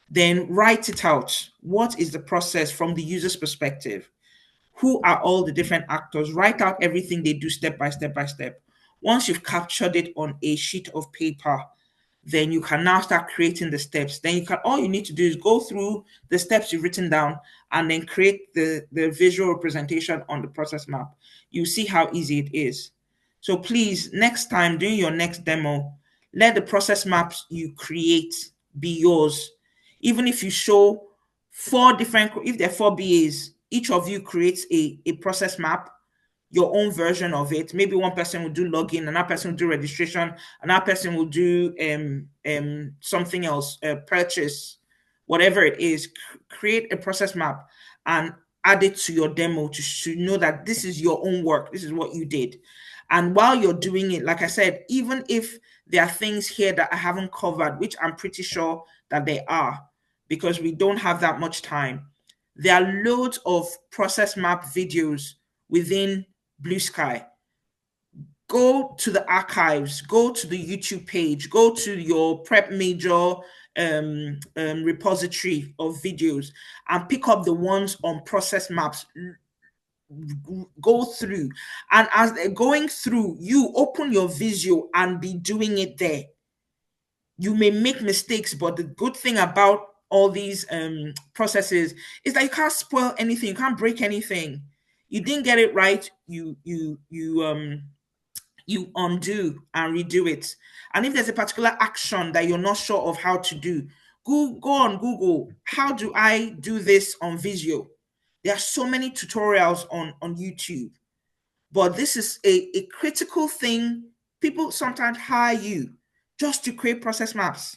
Then write it out. What is the process from the user's perspective? Who are all the different actors? Write out everything they do step by step by step. Once you've captured it on a sheet of paper, then you can now start creating the steps. Then all you need to do is go through the steps you've written down and then create the visual representation on the process map. You see how easy it is. So please, next time during your next demo, let the process maps you create be yours. Even if you show if there are 4 BAs, each of you creates a process map, your own version of it. Maybe one person will do login, another person will do registration, another person will do something else, purchase, whatever it is. Create a process map and add it to your demo to know that this is your own work. This is what you did. And while you're doing it, like I said, even if there are things here that I haven't covered, which I'm pretty sure that they are, because we don't have that much time, there are loads of process map videos within BlueSky. Go to the archives, go to the YouTube page, go to your prep major repository of videos and pick up the ones on process maps. Go through, and as they're going through, you open your Visio and be doing it there. You may make mistakes, but the good thing about all these processes is that you can't spoil anything, you can't break anything. You didn't get it right, you undo and redo it. And if there's a particular action that you're not sure of how to do, go on Google. How do I do this on Visio? There are so many tutorials on YouTube. But this is a critical thing. People sometimes hire you just to create process maps.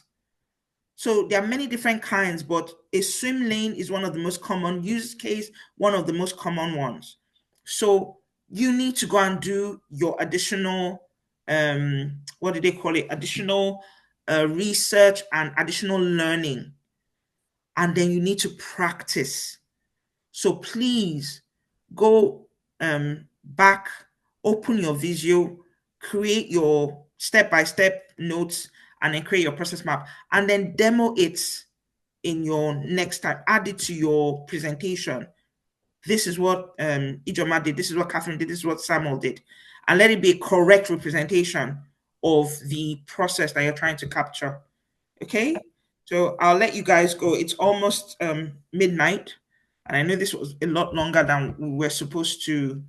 So there are many different kinds, but a swim lane is one of the most common use case, one of the most common ones. So you need to go and do your additional, what do they call it? Additional research and additional learning. And then you need to practice. So please go back, open your Visio, create your step-by-step notes, and then create your process map, and then demo it in your next time. Add it to your presentation. This is what Ijoma did. This is what Catherine did. This is what Samuel did. And let it be a correct representation of the process that you're trying to capture. Okay? So I'll let you guys go. It's almost midnight. And I know this was a lot longer than we were supposed to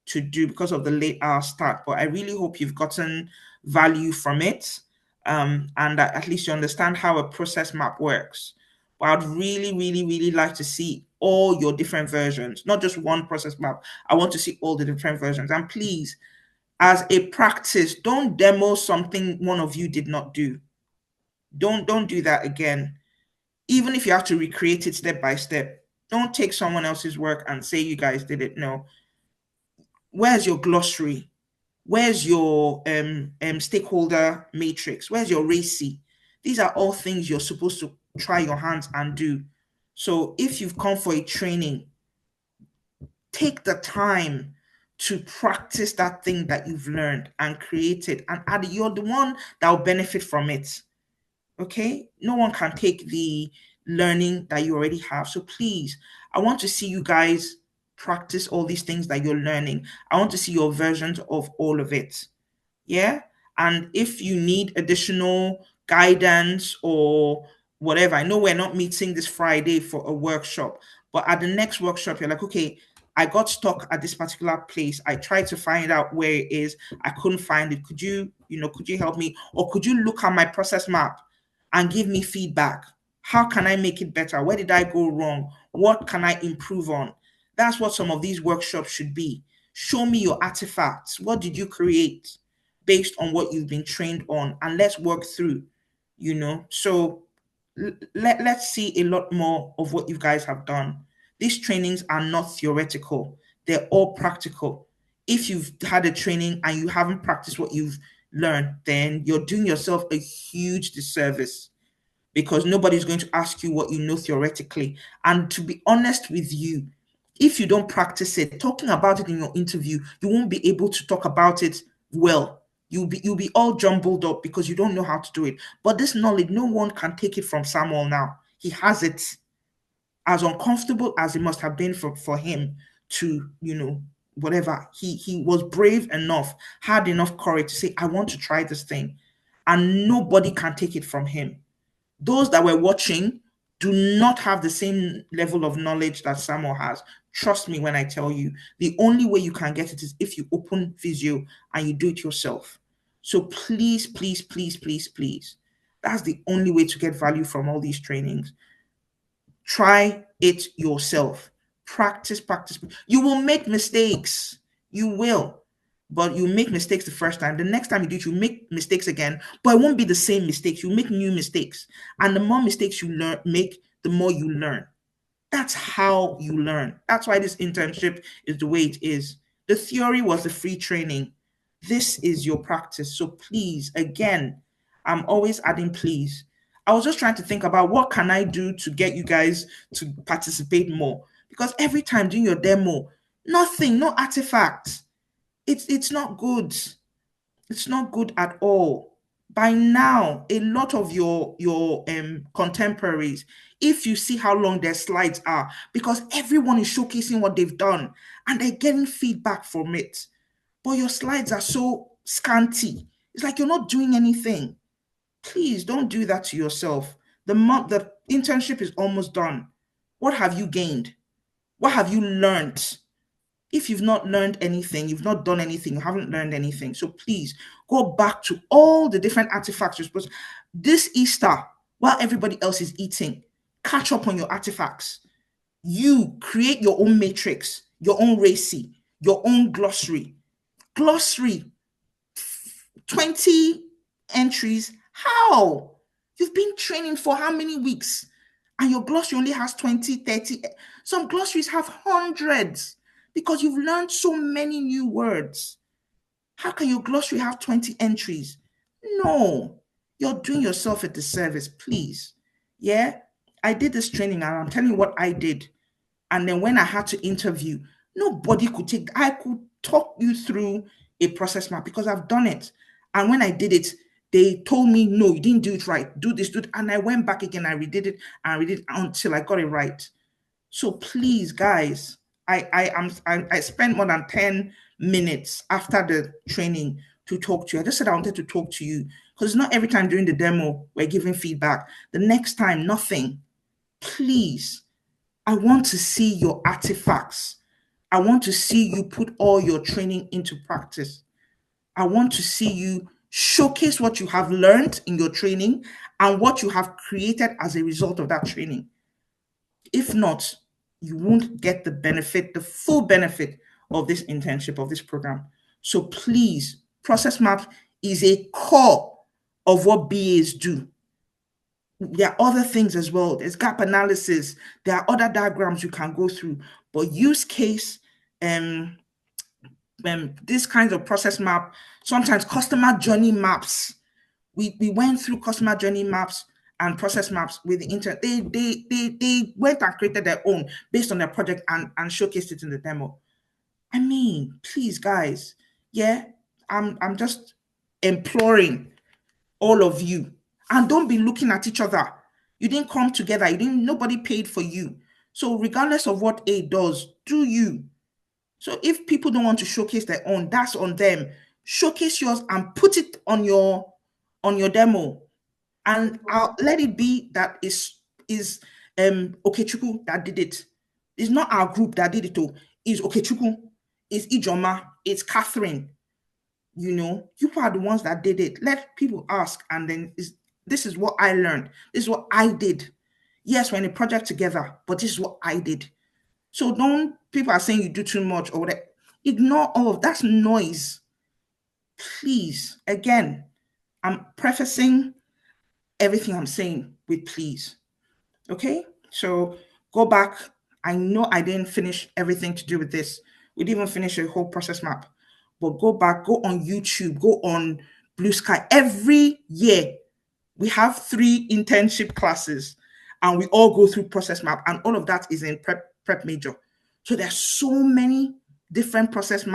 do because of the late hour start. But I really hope you've gotten value from it, and that at least you understand how a process map works. But I'd really, really, really like to see all your different versions, not just one process map. I want to see all the different versions. And please, as a practice, don't demo something one of you did not do. Don't do that again. Even if you have to recreate it step by step, don't take someone else's work and say you guys did it. No. Where's your glossary? Where's your stakeholder matrix? Where's your RACI? These are all things you're supposed to try your hands and do. So if you've come for a training, take the time to practice that thing that you've learned and create it, and you're the one that will benefit from it. Okay? No one can take the learning that you already have. So please, I want to see you guys practice all these things that you're learning. I want to see your versions of all of it. Yeah. And if you need additional guidance or whatever, I know we're not meeting this Friday for a workshop, but at the next workshop, you're like, okay, I got stuck at this particular place. I tried to find out where it is. I couldn't find it. Could you help me? Or could you look at my process map and give me feedback? How can I make it better? Where did I go wrong? What can I improve on? That's what some of these workshops should be. Show me your artifacts. What did you create based on what you've been trained on? And let's work through, So let's see a lot more of what you guys have done. These trainings are not theoretical. They're all practical. If you've had a training and you haven't practiced what you've learned, then you're doing yourself a huge disservice, because nobody's going to ask you what you know theoretically. And to be honest with you, if you don't practice it, talking about it in your interview, you won't be able to talk about it well. You'll be all jumbled up because you don't know how to do it. But this knowledge, no one can take it from Samuel now. He has it. As uncomfortable as it must have been for him to, whatever, he was brave enough, had enough courage to say, I want to try this thing. And nobody can take it from him. Those that were watching do not have the same level of knowledge that Samuel has. Trust me when I tell you, the only way you can get it is if you open Visio and you do it yourself. So please, please, please, please, please. That's the only way to get value from all these trainings. Try it yourself. Practice, practice. You will make mistakes. You will. But you make mistakes the first time. The next time you do it, you make mistakes again, but it won't be the same mistakes. You make new mistakes. And the more mistakes you make, the more you learn. That's how you learn. That's why this internship is the way it is. The theory was the free training. This is your practice. So please, again, I'm always adding please. I was just trying to think about what can I do to get you guys to participate more. Because every time doing your demo, nothing, no artifacts. It's not good. It's not good at all. By now, a lot of your contemporaries, if you see how long their slides are, because everyone is showcasing what they've done and they're getting feedback from it, but your slides are so scanty. It's like you're not doing anything. Please don't do that to yourself. The internship is almost done. What have you gained? What have you learned? If you've not learned anything, you've not done anything, you haven't learned anything. So please go back to all the different artifacts you're supposed to. This Easter, while everybody else is eating, catch up on your artifacts. You create your own matrix, your own RACI, your own glossary. Glossary, 20 entries. How? You've been training for how many weeks? And your glossary only has 20, 30. Some glossaries have hundreds because you've learned so many new words. How can your glossary have 20 entries? No, you're doing yourself a disservice, please. Yeah, I did this training and I'm telling you what I did. And then when I had to interview, nobody could take, I could talk you through a process map because I've done it. And when I did it, they told me, no, you didn't do it right. Do this, do it. And I went back again, I redid it and redid it until I got it right. So please, guys, I spent more than 10 minutes after the training to talk to you. I just said I wanted to talk to you because not every time during the demo we're giving feedback. The next time, nothing. Please, I want to see your artifacts. I want to see you put all your training into practice. I want to see you showcase what you have learned in your training and what you have created as a result of that training. If not, you won't get the benefit, the full benefit of this internship, of this program. So please, process map is a core of what BAs do. There are other things as well. There's gap analysis. There are other diagrams you can go through. But use case, this kinds of process map, sometimes customer journey maps. We went through customer journey maps and process maps with the internet. They went and created their own based on their project and showcased it in the demo. I mean, please, guys, yeah, I'm just imploring all of you, and don't be looking at each other. You didn't come together. Nobody paid for you. So regardless of what A does, do you. So if people don't want to showcase their own, that's on them. Showcase yours and put it on your demo. And I'll let it be that is 𝐂𝐎𝐍𝐄𝐂𝐓 that did it. It's not our group that did it, though. It's 𝐂𝐎𝐍𝐄𝐂𝐓, it's 𝐿𝐿𝐼, it's Catherine. You are the ones that did it. Let people ask, and then this is what I learned. This is what I did. Yes, we're in a project together, but this is what I did. So don't, people are saying you do too much or whatever. Ignore all of that's noise. Please, again, I'm prefacing everything I'm saying with please. Okay, so go back. I know I didn't finish everything to do with this. We didn't even finish a whole process map. But go back, go on YouTube, go on BlueSky. Every year, we have 3 internship classes, and we all go through process map, and all of that is in prep major. So there's so many different process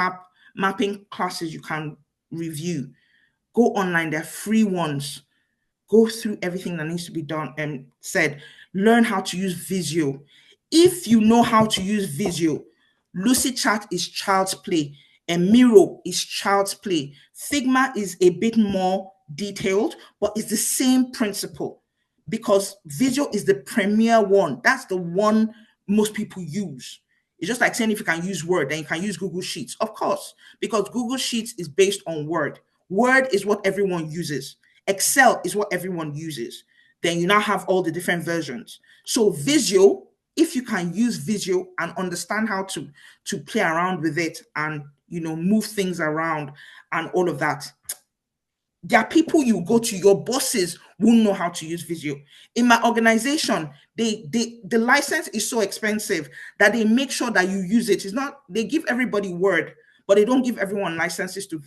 mapping classes you can review. Go online, they're free ones. Go through everything that needs to be done and said. Learn how to use Visio. If you know how to use Visio, Lucidchart is child's play and Miro is child's play. Figma is a bit more detailed, but it's the same principle because Visio is the premier one. That's the one most people use. It's just like saying if you can use Word, then you can use Google Sheets. Of course, because Google Sheets is based on Word. Word is what everyone uses. Excel is what everyone uses. Then you now have all the different versions. So Visio, if you can use Visio and understand how to play around with it and move things around and all of that, there are people you go to, your bosses won't know how to use Visio. In my organization, the license is so expensive that they make sure that you use it. It's not, they give everybody Word, but they don't give everyone licenses to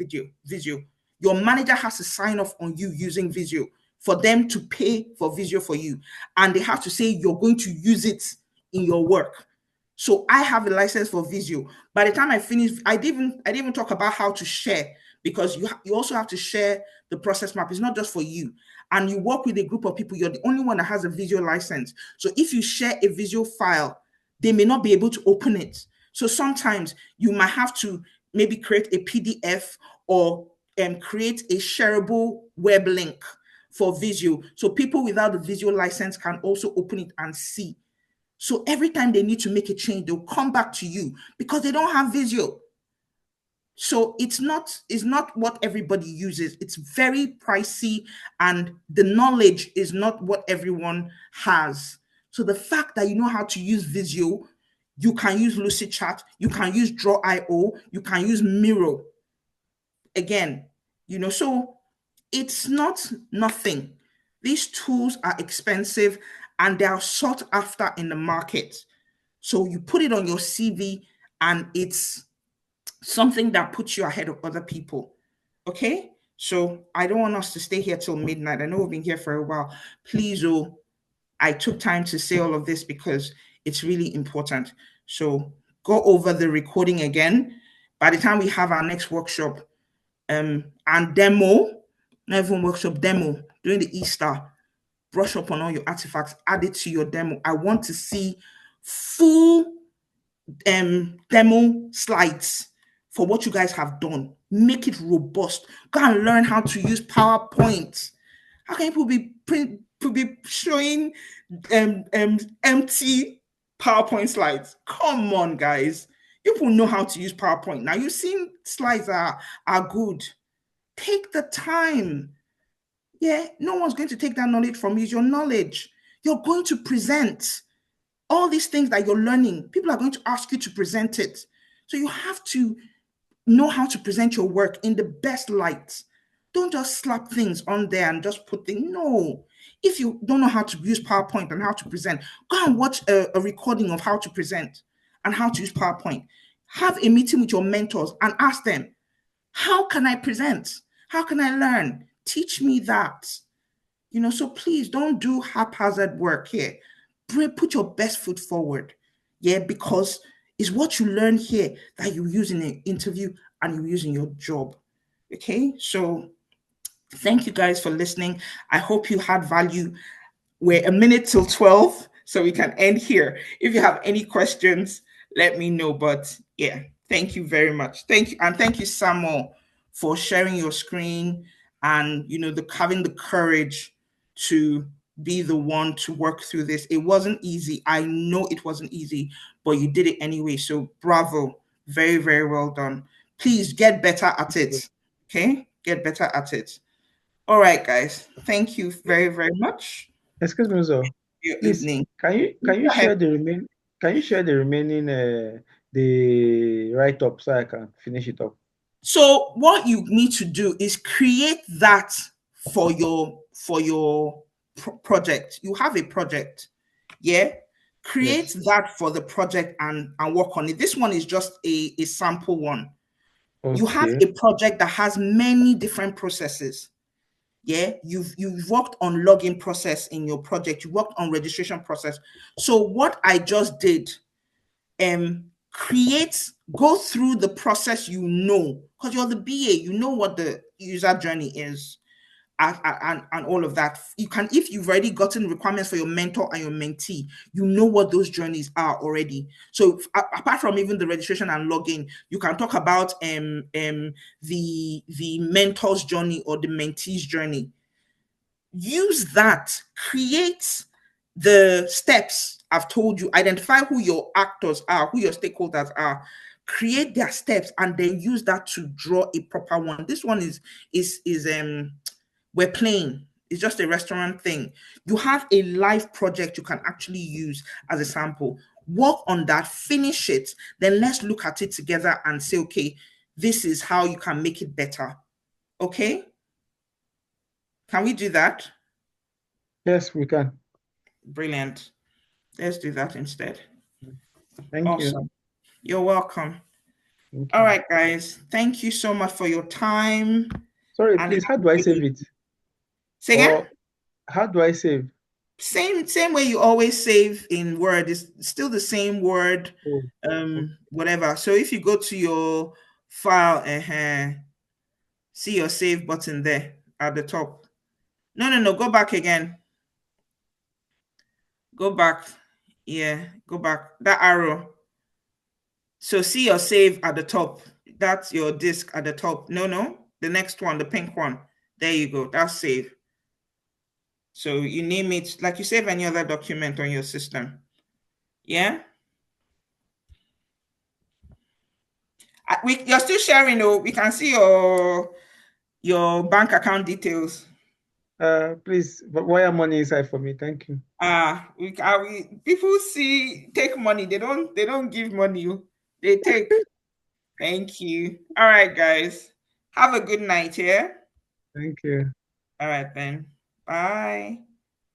Visio. Your manager has to sign off on you using Visio for them to pay for Visio for you. And they have to say you're going to use it in your work. So I have a license for Visio. By the time I finished, I didn't even talk about how to share, because you also have to share the process map. It's not just for you. And you work with a group of people. You're the only one that has a Visio license. So if you share a Visio file, they may not be able to open it. So sometimes you might have to maybe create a PDF or create a shareable web link for Visio. So people without the Visio license can also open it and see. So every time they need to make a change, they'll come back to you because they don't have Visio. So it's not what everybody uses. It's very pricey and the knowledge is not what everyone has. So the fact that you know how to use Visio, you can use Lucidchart, you can use Draw.io, you can use Miro. Again, so it's not nothing. These tools are expensive and they are sought after in the market. So you put it on your CV and it's something that puts you ahead of other people. Okay? So I don't want us to stay here till midnight. I know we've been here for a while. Please, oh, I took time to say all of this because it's really important. So go over the recording again. By the time we have our next workshop and demo, not even workshop, demo during the Easter, brush up on all your artifacts, add it to your demo. I want to see full demo slides for what you guys have done. Make it robust. Go and learn how to use PowerPoint. How can people be showing empty PowerPoint slides? Come on, guys. People know how to use PowerPoint. Now you've seen slides are good. Take the time. Yeah, no one's going to take that knowledge from you. It's your knowledge. You're going to present all these things that you're learning. People are going to ask you to present it. So you have to know how to present your work in the best light. Don't just slap things on there and just put things. No. If you don't know how to use PowerPoint and how to present, go and watch a recording of how to present and how to use PowerPoint. Have a meeting with your mentors and ask them, how can I present? How can I learn? Teach me that. So please don't do haphazard work here. Put your best foot forward. Yeah, because it's what you learn here that you use in an interview and you use in your job. Okay, so thank you guys for listening. I hope you had value. We're a minute till 12, so we can end here. If you have any questions, let me know. But yeah, thank you very much. Thank you. And thank you, Samuel, for sharing your screen and having the courage to be the one to work through this. It wasn't easy. I know it wasn't easy, but you did it anyway. So bravo. Very, very well done. Please get better at it. Okay? Get better at it. All right, guys. Thank you very, very much. Excuse me, sir. Your Please, evening. can you share the remaining the write-up so I can finish it up? So what you need to do is create that for your project. You have a project, yeah. Create Yes. that for the project and work on it. This one is just a sample one. You have Okay. a project that has many different processes. Yeah, you've worked on login process in your project. You worked on registration process. So what I just did, go through the process, because you're the BA, you know what the user journey is, and all of that. You can, if you've already gotten requirements for your mentor and your mentee, you know what those journeys are already. So apart from even the registration and login, you can talk about the mentor's journey or the mentee's journey. Use that, create the steps I've told you, identify who your actors are, who your stakeholders are, create their steps, and then use that to draw a proper one. This one is we're playing. It's just a restaurant thing. You have a live project you can actually use as a sample. Work on that, finish it, then let's look at it together and say, okay, this is how you can make it better. Okay? Can we do that? Yes, we can. Brilliant. Let's do that instead. Thank you. Awesome. You're welcome. Thank All you. right, guys. Thank you so much for your time. Sorry, please, how do I save it? Say again? Or how do I save? Same way you always save in Word. It's still the same Word, Oh. whatever. So if you go to your file, see your save button there at the top. No, go back again. Go back. Yeah, go back. That arrow. So see your save at the top. That's your disk at the top. No, the next one, the pink one. There you go. That's save. So you name it like you save any other document on your system. Yeah. You're still sharing, though. We can see your bank account details. Please, wire money inside for me. Thank you. People take money. They don't give money. They take. Thank you. All right, guys. Have a good night, yeah? Thank you. All right, then. Bye. Bye.